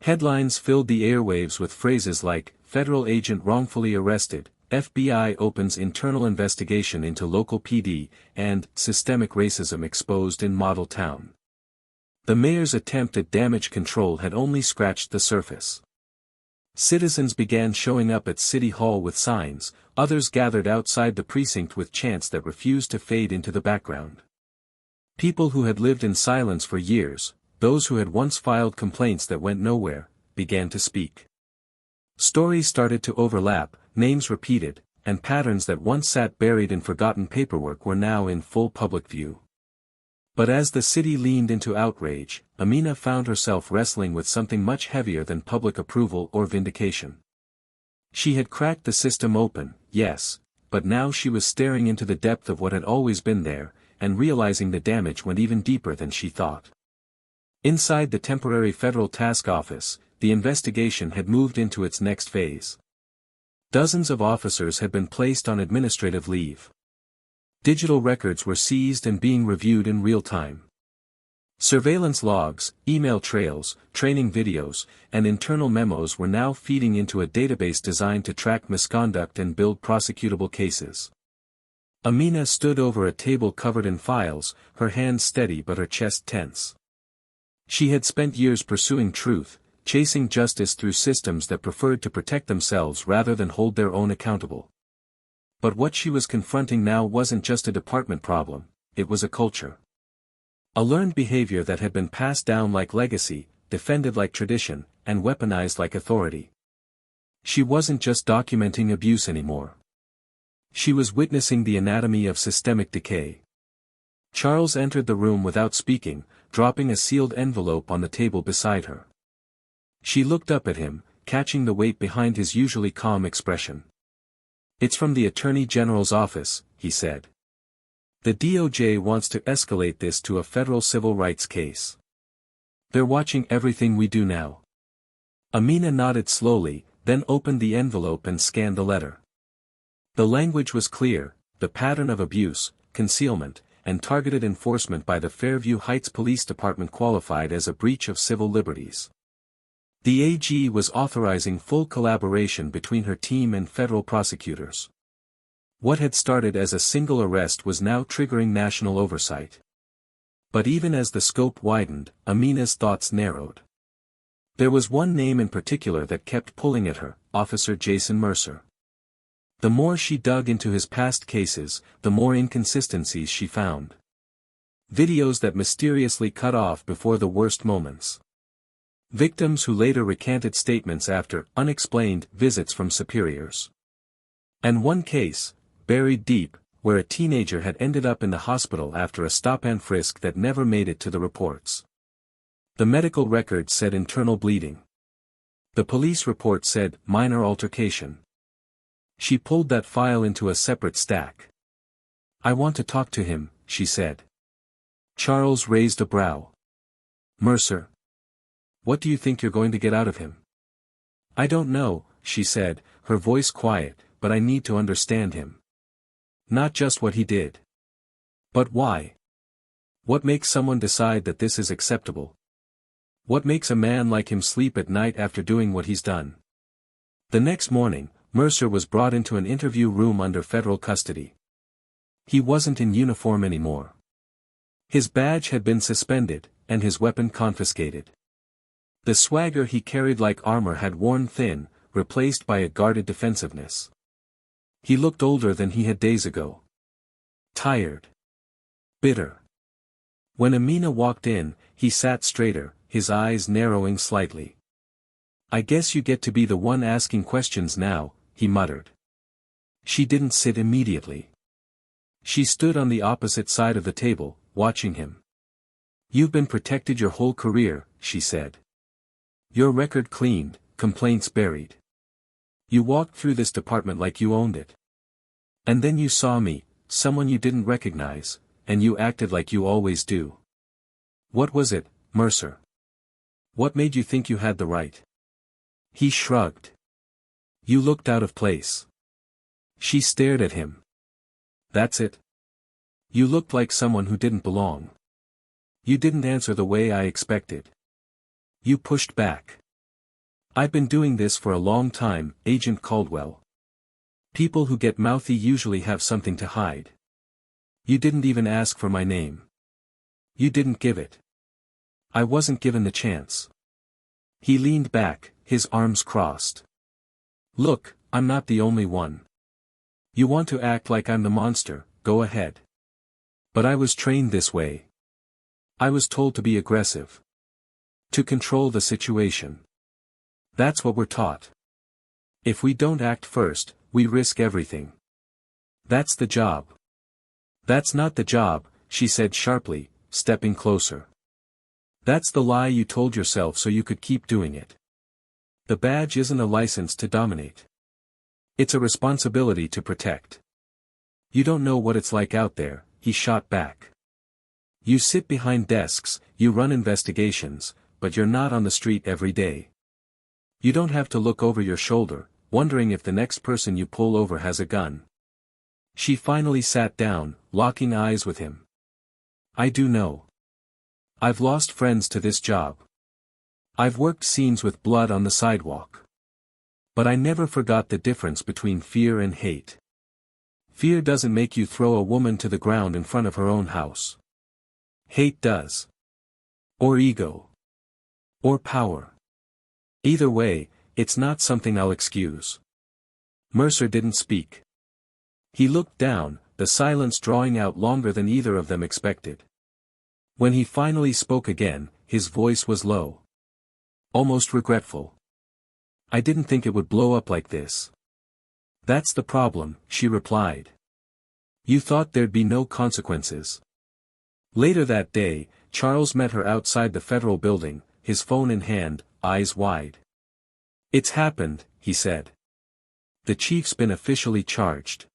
Headlines filled the airwaves with phrases like, "Federal agent wrongfully arrested," "FBI opens internal investigation into local PD," and "Systemic racism exposed in model town." The mayor's attempt at damage control had only scratched the surface. Citizens began showing up at City Hall with signs, others gathered outside the precinct with chants that refused to fade into the background. People who had lived in silence for years, those who had once filed complaints that went nowhere, began to speak. Stories started to overlap, names repeated, and patterns that once sat buried in forgotten paperwork were now in full public view. But as the city leaned into outrage, Amina found herself wrestling with something much heavier than public approval or vindication. She had cracked the system open, yes, but now she was staring into the depth of what had always been there, and realizing the damage went even deeper than she thought. Inside the temporary federal task office, the investigation had moved into its next phase. Dozens of officers had been placed on administrative leave. Digital records were seized and being reviewed in real time. Surveillance logs, email trails, training videos, and internal memos were now feeding into a database designed to track misconduct and build prosecutable cases. Amina stood over a table covered in files, her hands steady but her chest tense. She had spent years pursuing truth, chasing justice through systems that preferred to protect themselves rather than hold their own accountable. But what she was confronting now wasn't just a department problem, it was a culture. A learned behavior that had been passed down like legacy, defended like tradition, and weaponized like authority. She wasn't just documenting abuse anymore. She was witnessing the anatomy of systemic decay. Charles entered the room without speaking, dropping a sealed envelope on the table beside her. She looked up at him, catching the weight behind his usually calm expression. "It's from the Attorney General's office," he said. "The DOJ wants to escalate this to a federal civil rights case. They're watching everything we do now." Amina nodded slowly, then opened the envelope and scanned the letter. The language was clear, the pattern of abuse, concealment, and targeted enforcement by the Fairview Heights Police Department qualified as a breach of civil liberties. The AG was authorizing full collaboration between her team and federal prosecutors. What had started as a single arrest was now triggering national oversight. But even as the scope widened, Amina's thoughts narrowed. There was one name in particular that kept pulling at her, Officer Jason Mercer. The more she dug into his past cases, the more inconsistencies she found. Videos that mysteriously cut off before the worst moments. Victims who later recanted statements after unexplained visits from superiors. And one case, buried deep, where a teenager had ended up in the hospital after a stop-and-frisk that never made it to the reports. The medical record said internal bleeding. The police report said minor altercation. She pulled that file into a separate stack. "I want to talk to him," she said. Charles raised a brow. "Mercer. What do you think you're going to get out of him?" "I don't know," she said, her voice quiet, "but I need to understand him. Not just what he did. But why? What makes someone decide that this is acceptable? What makes a man like him sleep at night after doing what he's done?" The next morning, Mercer was brought into an interview room under federal custody. He wasn't in uniform anymore. His badge had been suspended, and his weapon confiscated. The swagger he carried like armor had worn thin, replaced by a guarded defensiveness. He looked older than he had days ago. Tired. Bitter. When Amina walked in, he sat straighter, his eyes narrowing slightly. "I guess you get to be the one asking questions now," he muttered. She didn't sit immediately. She stood on the opposite side of the table, watching him. "You've been protected your whole career," she said. "Your record cleaned, complaints buried. You walked through this department like you owned it. And then you saw me, someone you didn't recognize, and you acted like you always do. What was it, Mercer? What made you think you had the right?" He shrugged. "You looked out of place." She stared at him. "That's it. You looked like someone who didn't belong. You didn't answer the way I expected. You pushed back. I've been doing this for a long time, Agent Caldwell. People who get mouthy usually have something to hide. You didn't even ask for my name. You didn't give it. I wasn't given the chance." He leaned back, his arms crossed. "Look, I'm not the only one. You want to act like I'm the monster, go ahead. But I was trained this way. I was told to be aggressive. To control the situation. That's what we're taught. If we don't act first, we risk everything. That's the job." "That's not the job," she said sharply, stepping closer. "That's the lie you told yourself so you could keep doing it. The badge isn't a license to dominate. It's a responsibility to protect. You don't know what it's like out there," he shot back. "You sit behind desks, you run investigations, but you're not on the street every day. You don't have to look over your shoulder, wondering if the next person you pull over has a gun." She finally sat down, locking eyes with him. "I do know. I've lost friends to this job. I've worked scenes with blood on the sidewalk. But I never forgot the difference between fear and hate. Fear doesn't make you throw a woman to the ground in front of her own house. Hate does. Or ego. Or power. Either way, it's not something I'll excuse." Mercer didn't speak. He looked down, the silence drawing out longer than either of them expected. When he finally spoke again, his voice was low. Almost regretful. "I didn't think it would blow up like this." "That's the problem," she replied. "You thought there'd be no consequences." Later that day, Charles met her outside the federal building, his phone in hand, eyes wide. "It's happened," he said. "The chief's been officially charged.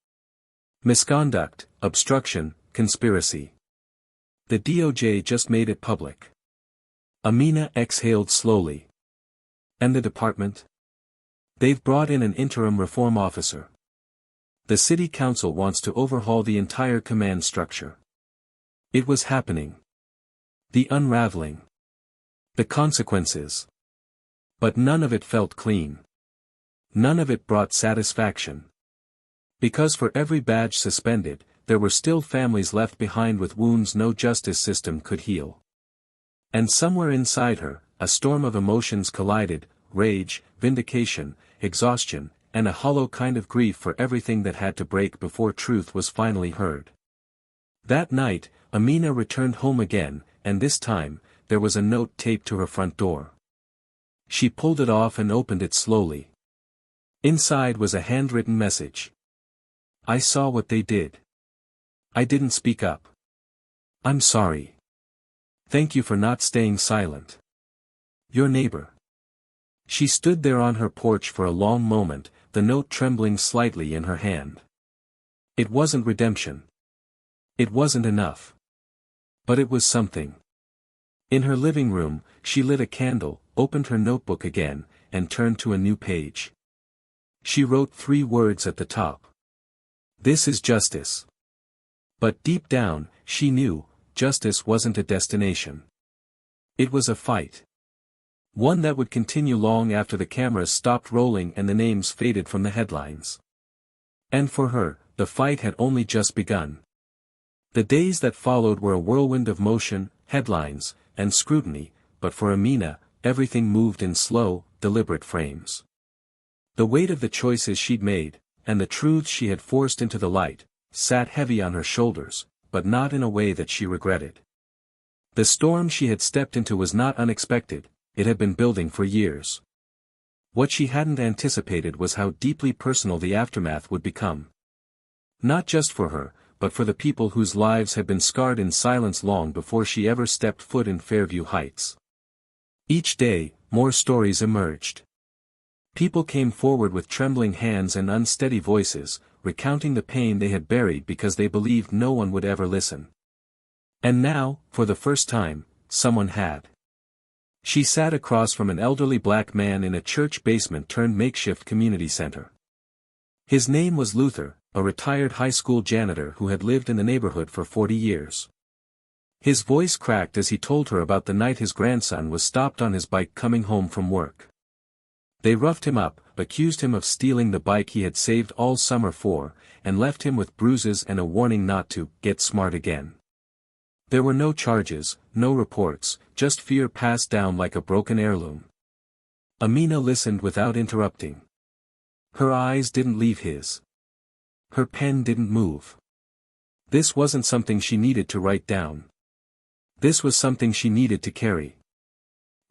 Misconduct, obstruction, conspiracy. The DOJ just made it public." Amina exhaled slowly. "And the department? They've brought in an interim reform officer. The city council wants to overhaul the entire command structure." It was happening. The unraveling. The consequences. But none of it felt clean. None of it brought satisfaction. Because for every badge suspended, there were still families left behind with wounds no justice system could heal. And somewhere inside her, a storm of emotions collided, rage, vindication, exhaustion, and a hollow kind of grief for everything that had to break before truth was finally heard. That night, Amina returned home again, and this time, there was a note taped to her front door. She pulled it off and opened it slowly. Inside was a handwritten message. "I saw what they did. I didn't speak up. I'm sorry. Thank you for not staying silent. Your neighbor." She stood there on her porch for a long moment, the note trembling slightly in her hand. It wasn't redemption. It wasn't enough. But it was something. In her living room, she lit a candle, opened her notebook again, and turned to a new page. She wrote 3 words at the top. "This is justice." But deep down, she knew, justice wasn't a destination. It was a fight. One that would continue long after the cameras stopped rolling and the names faded from the headlines. And for her, the fight had only just begun. The days that followed were a whirlwind of motion, headlines, and scrutiny, but for Amina, everything moved in slow, deliberate frames. The weight of the choices she'd made, and the truths she had forced into the light, sat heavy on her shoulders, but not in a way that she regretted. The storm she had stepped into was not unexpected, it had been building for years. What she hadn't anticipated was how deeply personal the aftermath would become. Not just for her, but for the people whose lives had been scarred in silence long before she ever stepped foot in Fairview Heights. Each day, more stories emerged. People came forward with trembling hands and unsteady voices, recounting the pain they had buried because they believed no one would ever listen. And now, for the first time, someone had. She sat across from an elderly black man in a church basement turned makeshift community center. His name was Luther, a retired high school janitor who had lived in the neighborhood for 40 years. His voice cracked as he told her about the night his grandson was stopped on his bike coming home from work. They roughed him up, accused him of stealing the bike he had saved all summer for, and left him with bruises and a warning not to get smart again. There were no charges, no reports, just fear passed down like a broken heirloom. Amina listened without interrupting. Her eyes didn't leave his. Her pen didn't move. This wasn't something she needed to write down. This was something she needed to carry.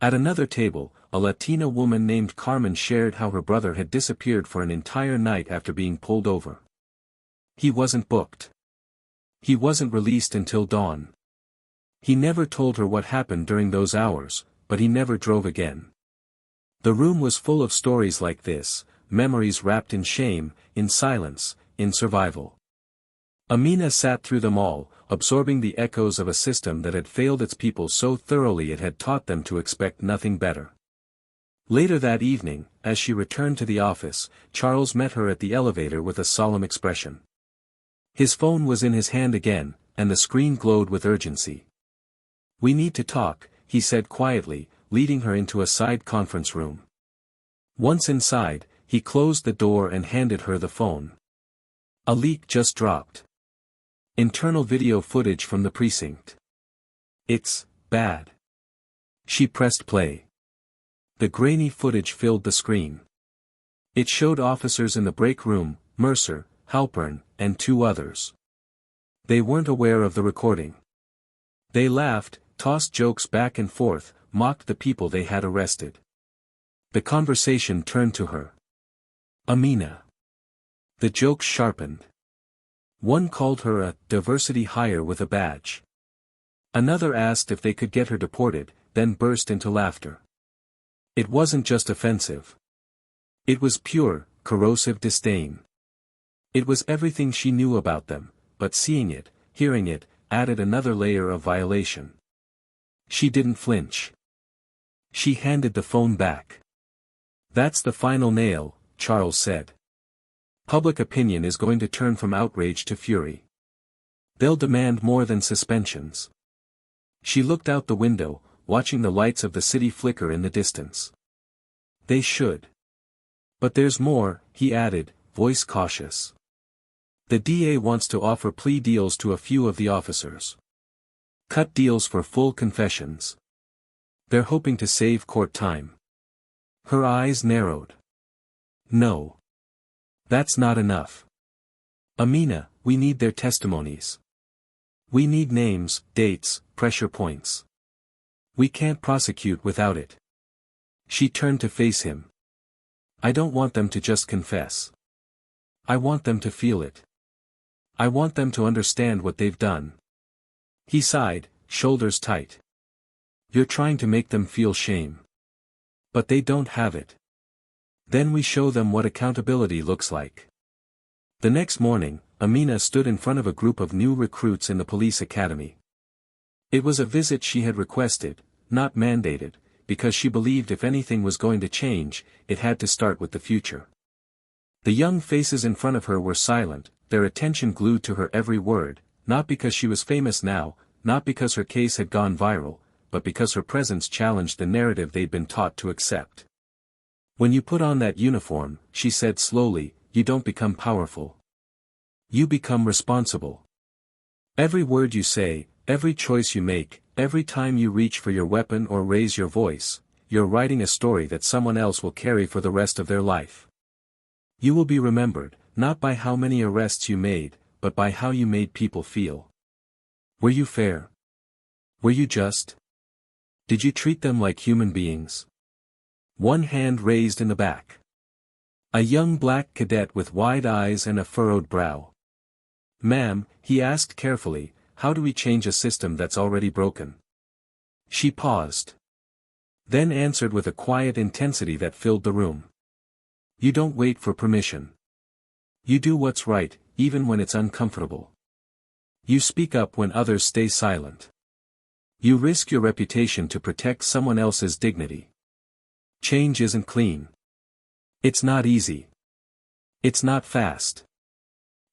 At another table, a Latina woman named Carmen shared how her brother had disappeared for an entire night after being pulled over. He wasn't booked. He wasn't released until dawn. He never told her what happened during those hours, but he never drove again. The room was full of stories like this, memories wrapped in shame, in silence, in survival. Amina sat through them all, absorbing the echoes of a system that had failed its people so thoroughly it had taught them to expect nothing better. Later that evening, as she returned to the office, Charles met her at the elevator with a solemn expression. His phone was in his hand again, and the screen glowed with urgency. "We need to talk," he said quietly, leading her into a side conference room. Once inside, he closed the door and handed her the phone. A leak just dropped. Internal video footage from the precinct. "It's bad." She pressed play. The grainy footage filled the screen. It showed officers in the break room, Mercer, Halpern, and 2 others. They weren't aware of the recording. They laughed, tossed jokes back and forth, mocked the people they had arrested. The conversation turned to her. Amina. The jokes sharpened. One called her a diversity hire with a badge. Another asked if they could get her deported, then burst into laughter. It wasn't just offensive. It was pure, corrosive disdain. It was everything she knew about them, but seeing it, hearing it, added another layer of violation. She didn't flinch. She handed the phone back. "That's the final nail," Charles said. "Public opinion is going to turn from outrage to fury. They'll demand more than suspensions." She looked out the window, watching the lights of the city flicker in the distance. "They should. But there's more," he added, voice cautious. "The DA wants to offer plea deals to a few of the officers. Cut deals for full confessions. They're hoping to save court time." Her eyes narrowed. "No. That's not enough. Amina, we need their testimonies. We need names, dates, pressure points. We can't prosecute without it." She turned to face him. "I don't want them to just confess. I want them to feel it. I want them to understand what they've done." He sighed, shoulders tight. "You're trying to make them feel shame. But they don't have it. Then we show them what accountability looks like." The next morning, Amina stood in front of a group of new recruits in the police academy. It was a visit she had requested, not mandated, because she believed if anything was going to change, it had to start with the future. The young faces in front of her were silent, their attention glued to her every word, not because she was famous now, not because her case had gone viral, but because her presence challenged the narrative they'd been taught to accept. "When you put on that uniform," she said slowly, "you don't become powerful. You become responsible. Every word you say, every choice you make, every time you reach for your weapon or raise your voice, you're writing a story that someone else will carry for the rest of their life. You will be remembered, not by how many arrests you made, but by how you made people feel. Were you fair? Were you just? Did you treat them like human beings?" One hand raised in the back. A young black cadet with wide eyes and a furrowed brow. "Ma'am," he asked carefully, "how do we change a system that's already broken?" She paused. Then answered with a quiet intensity that filled the room. "You don't wait for permission. You do what's right, even when it's uncomfortable. You speak up when others stay silent. You risk your reputation to protect someone else's dignity. Change isn't clean. It's not easy. It's not fast.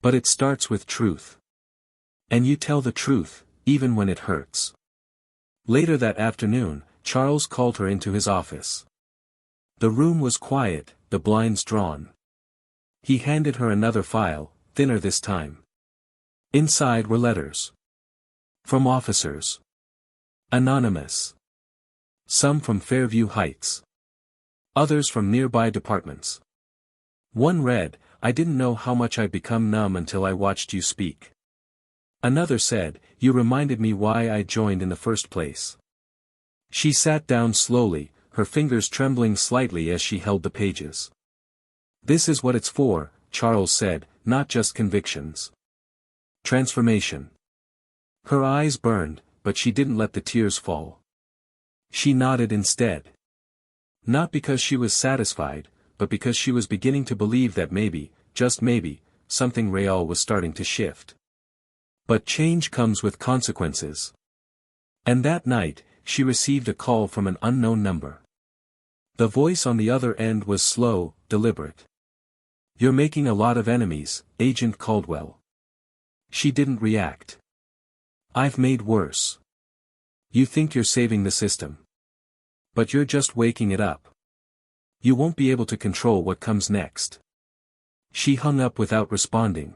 But it starts with truth. And you tell the truth, even when it hurts." Later that afternoon, Charles called her into his office. The room was quiet, the blinds drawn. He handed her another file, thinner this time. Inside were letters. From officers. Anonymous. Some from Fairview Heights. Others from nearby departments. One read, "I didn't know how much I'd become numb until I watched you speak." Another said, "You reminded me why I joined in the first place." She sat down slowly, her fingers trembling slightly as she held the pages. "This is what it's for," Charles said, "not just convictions. Transformation." Her eyes burned, but she didn't let the tears fall. She nodded instead. Not because she was satisfied, but because she was beginning to believe that maybe, just maybe, something real was starting to shift. But change comes with consequences. And that night, she received a call from an unknown number. The voice on the other end was slow, deliberate. "You're making a lot of enemies, Agent Caldwell." She didn't react. "I've made worse. You think you're saving the system. But you're just waking it up. You won't be able to control what comes next." She hung up without responding.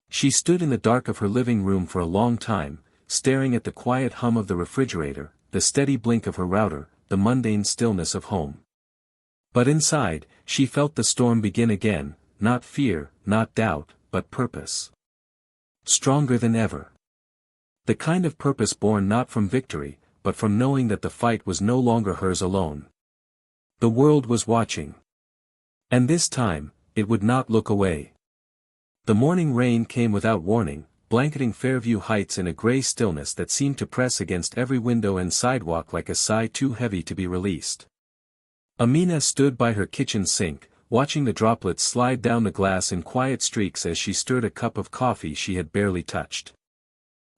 She stood in the dark of her living room for a long time, staring at the quiet hum of the refrigerator, the steady blink of her router, the mundane stillness of home. But inside, she felt the storm begin again, not fear, not doubt, but purpose. Stronger than ever. The kind of purpose born not from victory, but from knowing that the fight was no longer hers alone. The world was watching. And this time, it would not look away. The morning rain came without warning, blanketing Fairview Heights in a gray stillness that seemed to press against every window and sidewalk like a sigh too heavy to be released. Amina stood by her kitchen sink, watching the droplets slide down the glass in quiet streaks as she stirred a cup of coffee she had barely touched.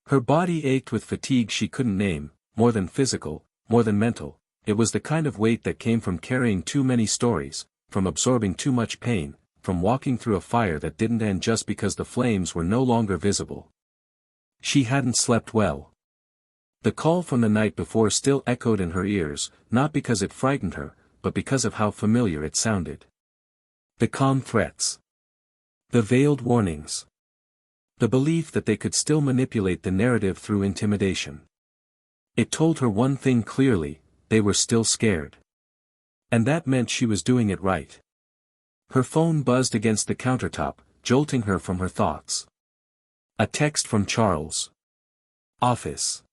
Her body ached with fatigue she couldn't name, more than physical, more than mental. It was the kind of weight that came from carrying too many stories, from absorbing too much pain, from walking through a fire that didn't end just because the flames were no longer visible. She hadn't slept well. The call from the night before still echoed in her ears, not because it frightened her, but because of how familiar it sounded. The calm threats. The veiled warnings. The belief that they could still manipulate the narrative through intimidation. It told her one thing clearly: they were still scared. And that meant she was doing it right. Her phone buzzed against the countertop, jolting her from her thoughts. A text from Charles. "Office.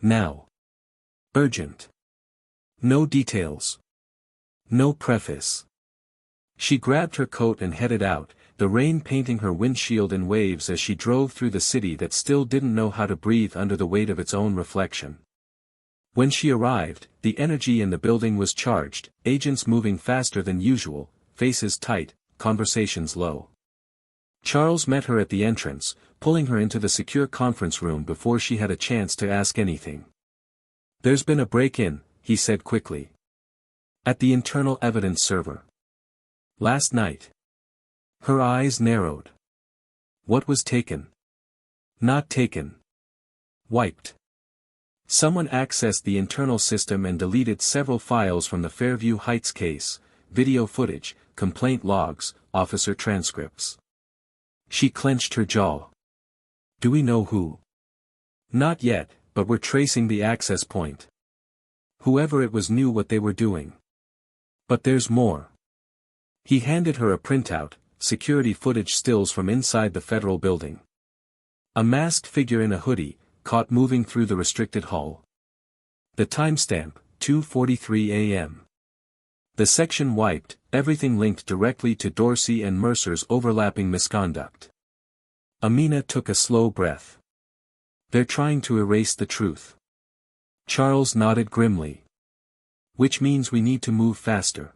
Now. Urgent. No details. No preface." She grabbed her coat and headed out, the rain painting her windshield in waves as she drove through the city that still didn't know how to breathe under the weight of its own reflection. When she arrived, the energy in the building was charged, agents moving faster than usual, faces tight, conversations low. Charles met her at the entrance, pulling her into the secure conference room before she had a chance to ask anything. "There's been a break-in," he said quickly. "At the internal evidence server. Last night." Her eyes narrowed. "What was taken?" "Not taken. Wiped. Someone accessed the internal system and deleted several files from the Fairview Heights case, video footage, complaint logs, officer transcripts." She clenched her jaw. "Do we know who?" "Not yet, but we're tracing the access point. Whoever it was knew what they were doing. But there's more." He handed her a printout, security footage stills from inside the federal building. A masked figure in a hoodie, caught moving through the restricted hall. The timestamp, 2:43 a.m. The section wiped, everything linked directly to Dorsey and Mercer's overlapping misconduct. Amina took a slow breath. They're trying to erase the truth. Charles nodded grimly. Which means we need to move faster.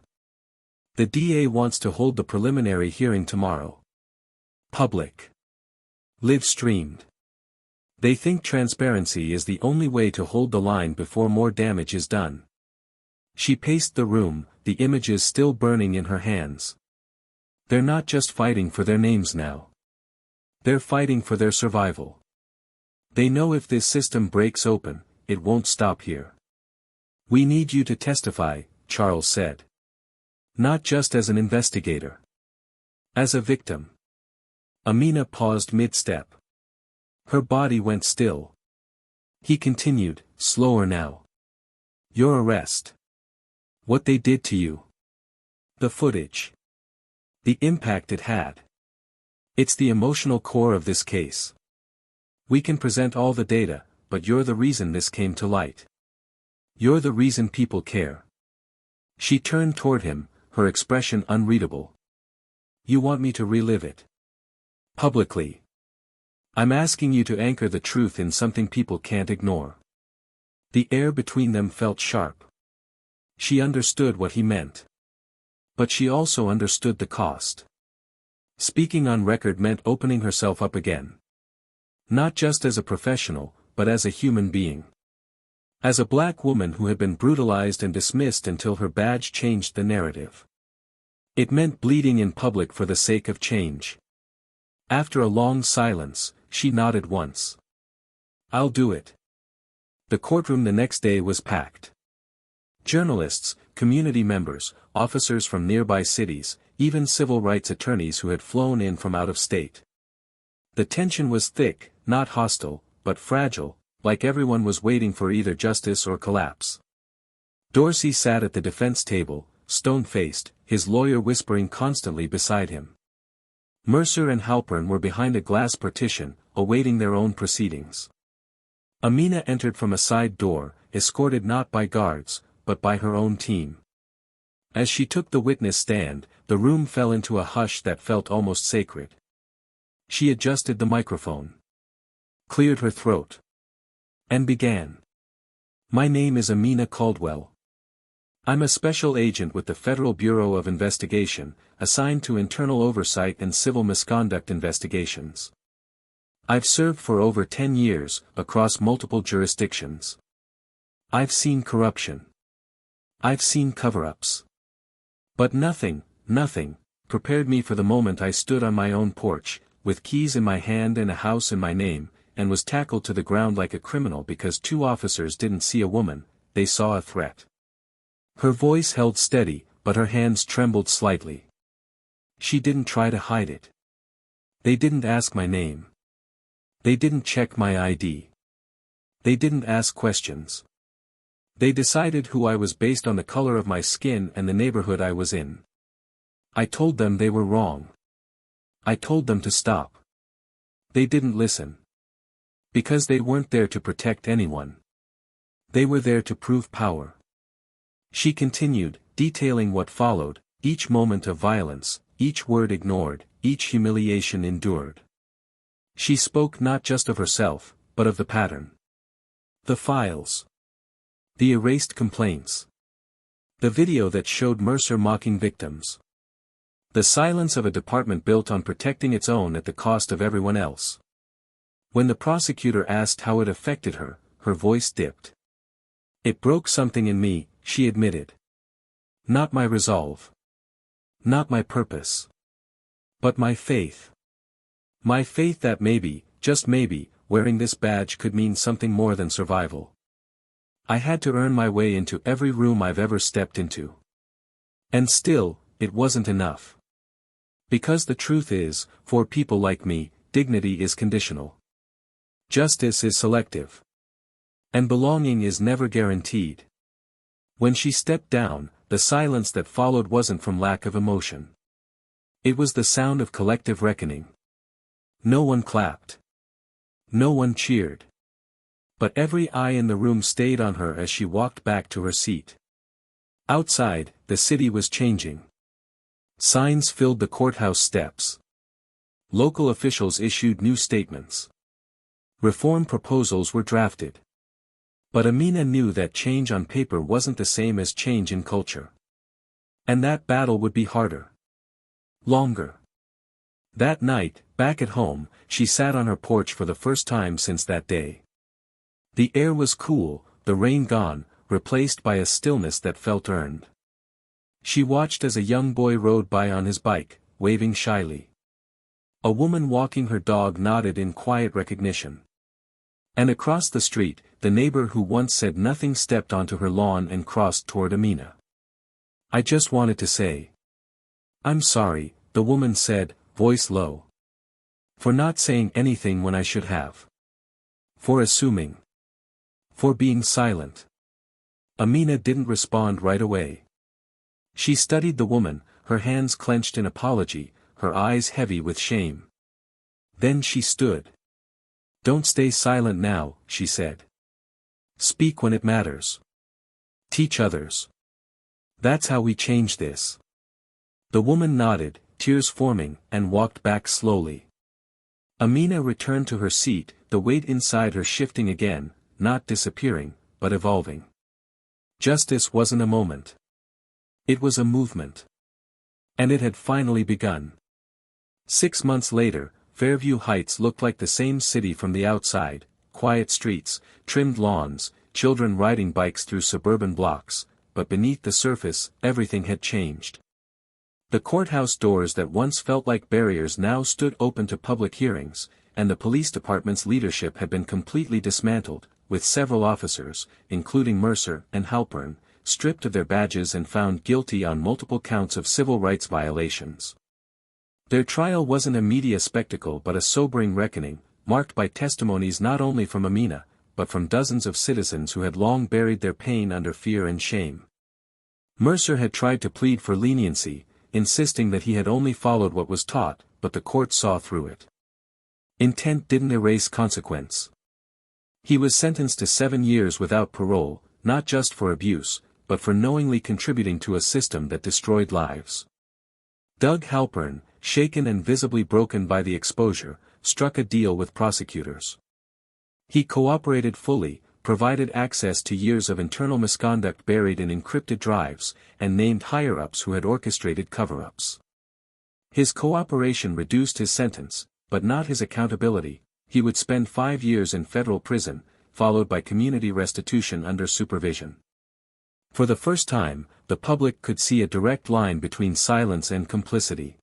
The DA wants to hold the preliminary hearing tomorrow. Public. Live streamed. They think transparency is the only way to hold the line before more damage is done. She paced the room, the images still burning in her hands. They're not just fighting for their names now. They're fighting for their survival. They know if this system breaks open, it won't stop here. We need you to testify, Charles said. Not just as an investigator. As a victim. Amina paused mid-step. Her body went still. He continued, slower now. Your arrest. What they did to you. The footage. The impact it had. It's the emotional core of this case. We can present all the data, but you're the reason this came to light. You're the reason people care. She turned toward him, her expression unreadable. You want me to relive it? Publicly. I'm asking you to anchor the truth in something people can't ignore. The air between them felt sharp. She understood what he meant. But she also understood the cost. Speaking on record meant opening herself up again. Not just as a professional, but as a human being. As a black woman who had been brutalized and dismissed until her badge changed the narrative. It meant bleeding in public for the sake of change. After a long silence, she nodded once. I'll do it. The courtroom the next day was packed. Journalists, community members, officers from nearby cities, even civil rights attorneys who had flown in from out of state. The tension was thick, not hostile, but fragile, like everyone was waiting for either justice or collapse. Dorsey sat at the defense table, stone-faced, his lawyer whispering constantly beside him. Mercer and Halpern were behind a glass partition, awaiting their own proceedings. Amina entered from a side door, escorted not by guards, but by her own team. As she took the witness stand, the room fell into a hush that felt almost sacred. She adjusted the microphone. Cleared her throat. And began. My name is Amina Caldwell. I'm a special agent with the Federal Bureau of Investigation, assigned to internal oversight and civil misconduct investigations. I've served for over 10 years, across multiple jurisdictions. I've seen corruption. I've seen cover-ups. But nothing, prepared me for the moment I stood on my own porch, with keys in my hand and a house in my name, and was tackled to the ground like a criminal because 2 officers didn't see a woman, they saw a threat. Her voice held steady, but her hands trembled slightly. She didn't try to hide it. They didn't ask my name. They didn't check my ID. They didn't ask questions. They decided who I was based on the color of my skin and the neighborhood I was in. I told them they were wrong. I told them to stop. They didn't listen. Because they weren't there to protect anyone. They were there to prove power. She continued, detailing what followed, each moment of violence, each word ignored, each humiliation endured. She spoke not just of herself, but of the pattern. The files. The erased complaints. The video that showed Mercer mocking victims. The silence of a department built on protecting its own at the cost of everyone else. When the prosecutor asked how it affected her, her voice dipped. It broke something in me, she admitted. Not my resolve. Not my purpose. But my faith. My faith that maybe, just maybe, wearing this badge could mean something more than survival. I had to earn my way into every room I've ever stepped into. And still, it wasn't enough. Because the truth is, for people like me, dignity is conditional. Justice is selective. And belonging is never guaranteed. When she stepped down, the silence that followed wasn't from lack of emotion. It was the sound of collective reckoning. No one clapped. No one cheered. But every eye in the room stayed on her as she walked back to her seat. Outside, the city was changing. Signs filled the courthouse steps. Local officials issued new statements. Reform proposals were drafted. But Amina knew that change on paper wasn't the same as change in culture. And that battle would be harder. Longer. That night, back at home, she sat on her porch for the first time since that day. The air was cool, the rain gone, replaced by a stillness that felt earned. She watched as a young boy rode by on his bike, waving shyly. A woman walking her dog nodded in quiet recognition. And across the street, the neighbor who once said nothing stepped onto her lawn and crossed toward Amina. "I just wanted to say. I'm sorry," the woman said, voice low. "For not saying anything when I should have. For assuming. For being silent." Amina didn't respond right away. She studied the woman, her hands clenched in apology, her eyes heavy with shame. Then she stood. "Don't stay silent now," she said. "Speak when it matters. Teach others. That's how we change this." The woman nodded, tears forming, and walked back slowly. Amina returned to her seat, the weight inside her shifting again, not disappearing, but evolving. Justice wasn't a moment. It was a movement. And it had finally begun. 6 months later, Fairview Heights looked like the same city from the outside: quiet streets, trimmed lawns, children riding bikes through suburban blocks, but beneath the surface, everything had changed. The courthouse doors that once felt like barriers now stood open to public hearings, and the police department's leadership had been completely dismantled, with several officers, including Mercer and Halpern, stripped of their badges and found guilty on multiple counts of civil rights violations. Their trial wasn't a media spectacle but a sobering reckoning, marked by testimonies not only from Amina, but from dozens of citizens who had long buried their pain under fear and shame. Mercer had tried to plead for leniency, insisting that he had only followed what was taught, but the court saw through it. Intent didn't erase consequence. He was sentenced to 7 years without parole, not just for abuse, but for knowingly contributing to a system that destroyed lives. Doug Halpern, shaken and visibly broken by the exposure, struck a deal with prosecutors. He cooperated fully, provided access to years of internal misconduct buried in encrypted drives, and named higher-ups who had orchestrated cover-ups. His cooperation reduced his sentence, but not his accountability. He would spend 5 years in federal prison, followed by community restitution under supervision. For the first time, the public could see a direct line between silence and complicity.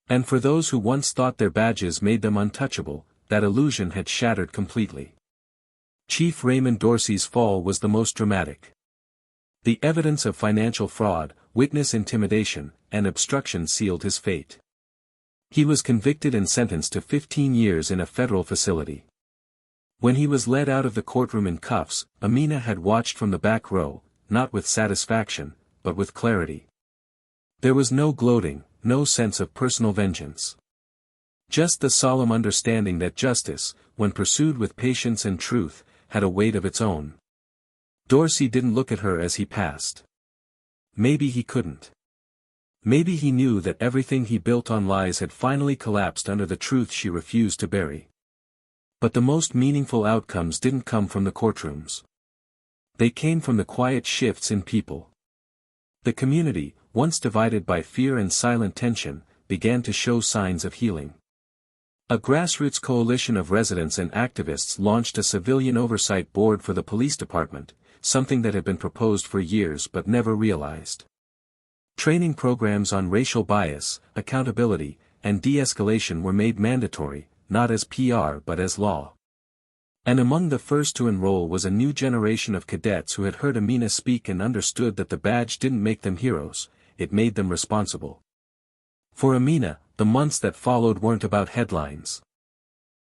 And for those who once thought their badges made them untouchable, that illusion had shattered completely. Chief Raymond Dorsey's fall was the most dramatic. The evidence of financial fraud, witness intimidation, and obstruction sealed his fate. He was convicted and sentenced to 15 years in a federal facility. When he was led out of the courtroom in cuffs, Amina had watched from the back row, not with satisfaction, but with clarity. There was no gloating, no sense of personal vengeance. Just the solemn understanding that justice, when pursued with patience and truth, had a weight of its own. Dorsey didn't look at her as he passed. Maybe he couldn't. Maybe he knew that everything he built on lies had finally collapsed under the truth she refused to bury. But the most meaningful outcomes didn't come from the courtrooms. They came from the quiet shifts in people. The community, once divided by fear and silent tension, began to show signs of healing. A grassroots coalition of residents and activists launched a civilian oversight board for the police department, something that had been proposed for years but never realized. Training programs on racial bias, accountability, and de-escalation were made mandatory, not as PR but as law. And among the first to enroll was a new generation of cadets who had heard Amina speak and understood that the badge didn't make them heroes, it made them responsible. For Amina, the months that followed weren't about headlines.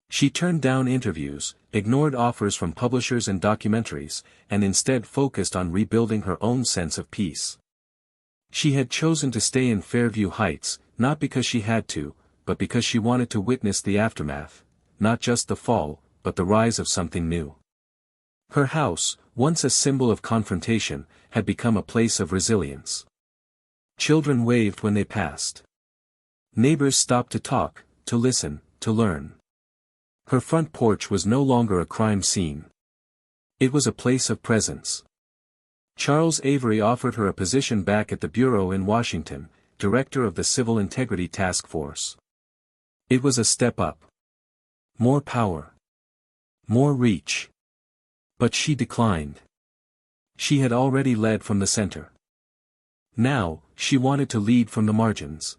She turned down interviews, ignored offers from publishers and documentaries, and instead focused on rebuilding her own sense of peace. She had chosen to stay in Fairview Heights, not because she had to, but because she wanted to witness the aftermath, not just the fall, but the rise of something new. Her house, once a symbol of confrontation, had become a place of resilience. Children waved when they passed. Neighbors stopped to talk, to listen, to learn. Her front porch was no longer a crime scene. It was a place of presence. Charles Avery offered her a position back at the Bureau in Washington, director of the Civil Integrity Task Force. It was a step up. More power. More reach. But she declined. She had already led from the center. Now, she wanted to lead from the margins.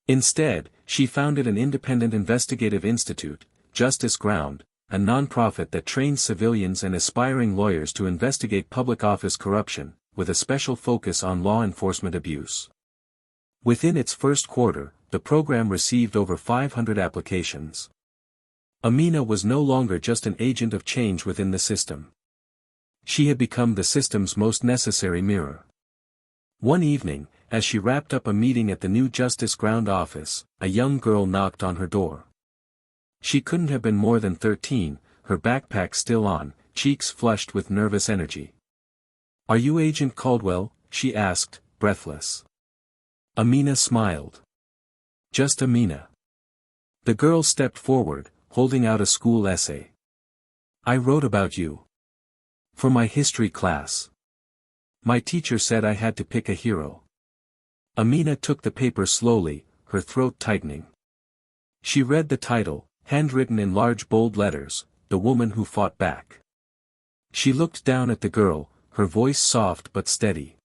Instead, she founded an independent investigative institute, Justice Ground, a non-profit that trains civilians and aspiring lawyers to investigate public office corruption, with a special focus on law enforcement abuse. Within its first quarter, the program received over 500 applications. Amina was no longer just an agent of change within the system. She had become the system's most necessary mirror. One evening, as she wrapped up a meeting at the new Justice Ground office, a young girl knocked on her door. She couldn't have been more than 13, her backpack still on, cheeks flushed with nervous energy. "Are you Agent Caldwell?" she asked, breathless. Amina smiled. "Just Amina." The girl stepped forward, holding out a school essay. "I wrote about you. For my history class. My teacher said I had to pick a hero." Amina took the paper slowly, her throat tightening. She read the title, handwritten in large bold letters, "The Woman Who Fought Back." She looked down at the girl, her voice soft but steady.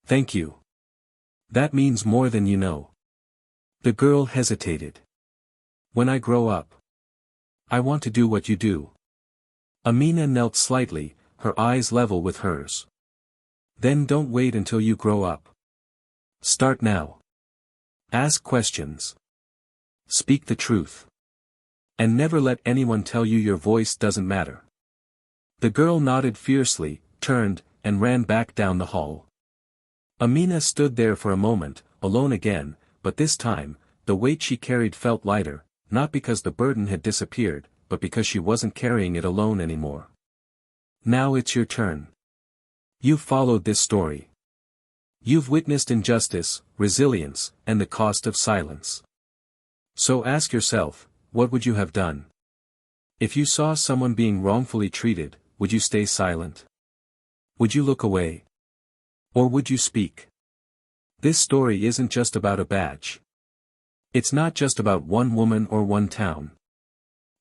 "Thank you. That means more than you know." The girl hesitated. "When I grow up, I want to do what you do." Amina knelt slightly, her eyes level with hers. "Then don't wait until you grow up. Start now. Ask questions. Speak the truth. And never let anyone tell you your voice doesn't matter." The girl nodded fiercely, turned, and ran back down the hall. Amina stood there for a moment, alone again, but this time, the weight she carried felt lighter, not because the burden had disappeared, but because she wasn't carrying it alone anymore. "Now it's your turn. You've followed this story. You've witnessed injustice, resilience, and the cost of silence. So ask yourself, what would you have done? If you saw someone being wrongfully treated, would you stay silent? Would you look away? Or would you speak?" This story isn't just about a badge. It's not just about one woman or one town.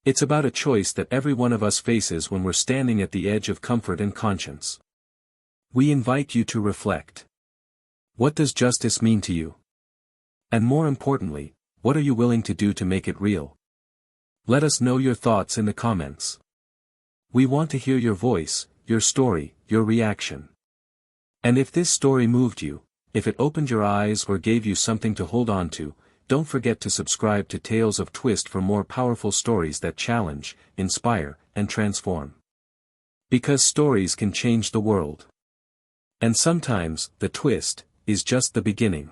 It's about a choice that every one of us faces when we're standing at the edge of comfort and conscience. We invite you to reflect. What does justice mean to you? And more importantly, what are you willing to do to make it real? Let us know your thoughts in the comments. We want to hear your voice, your story, your reaction. And if this story moved you, if it opened your eyes or gave you something to hold on to, don't forget to subscribe to Tales of Twist for more powerful stories that challenge, inspire, and transform. Because stories can change the world. And sometimes, the twist is just the beginning.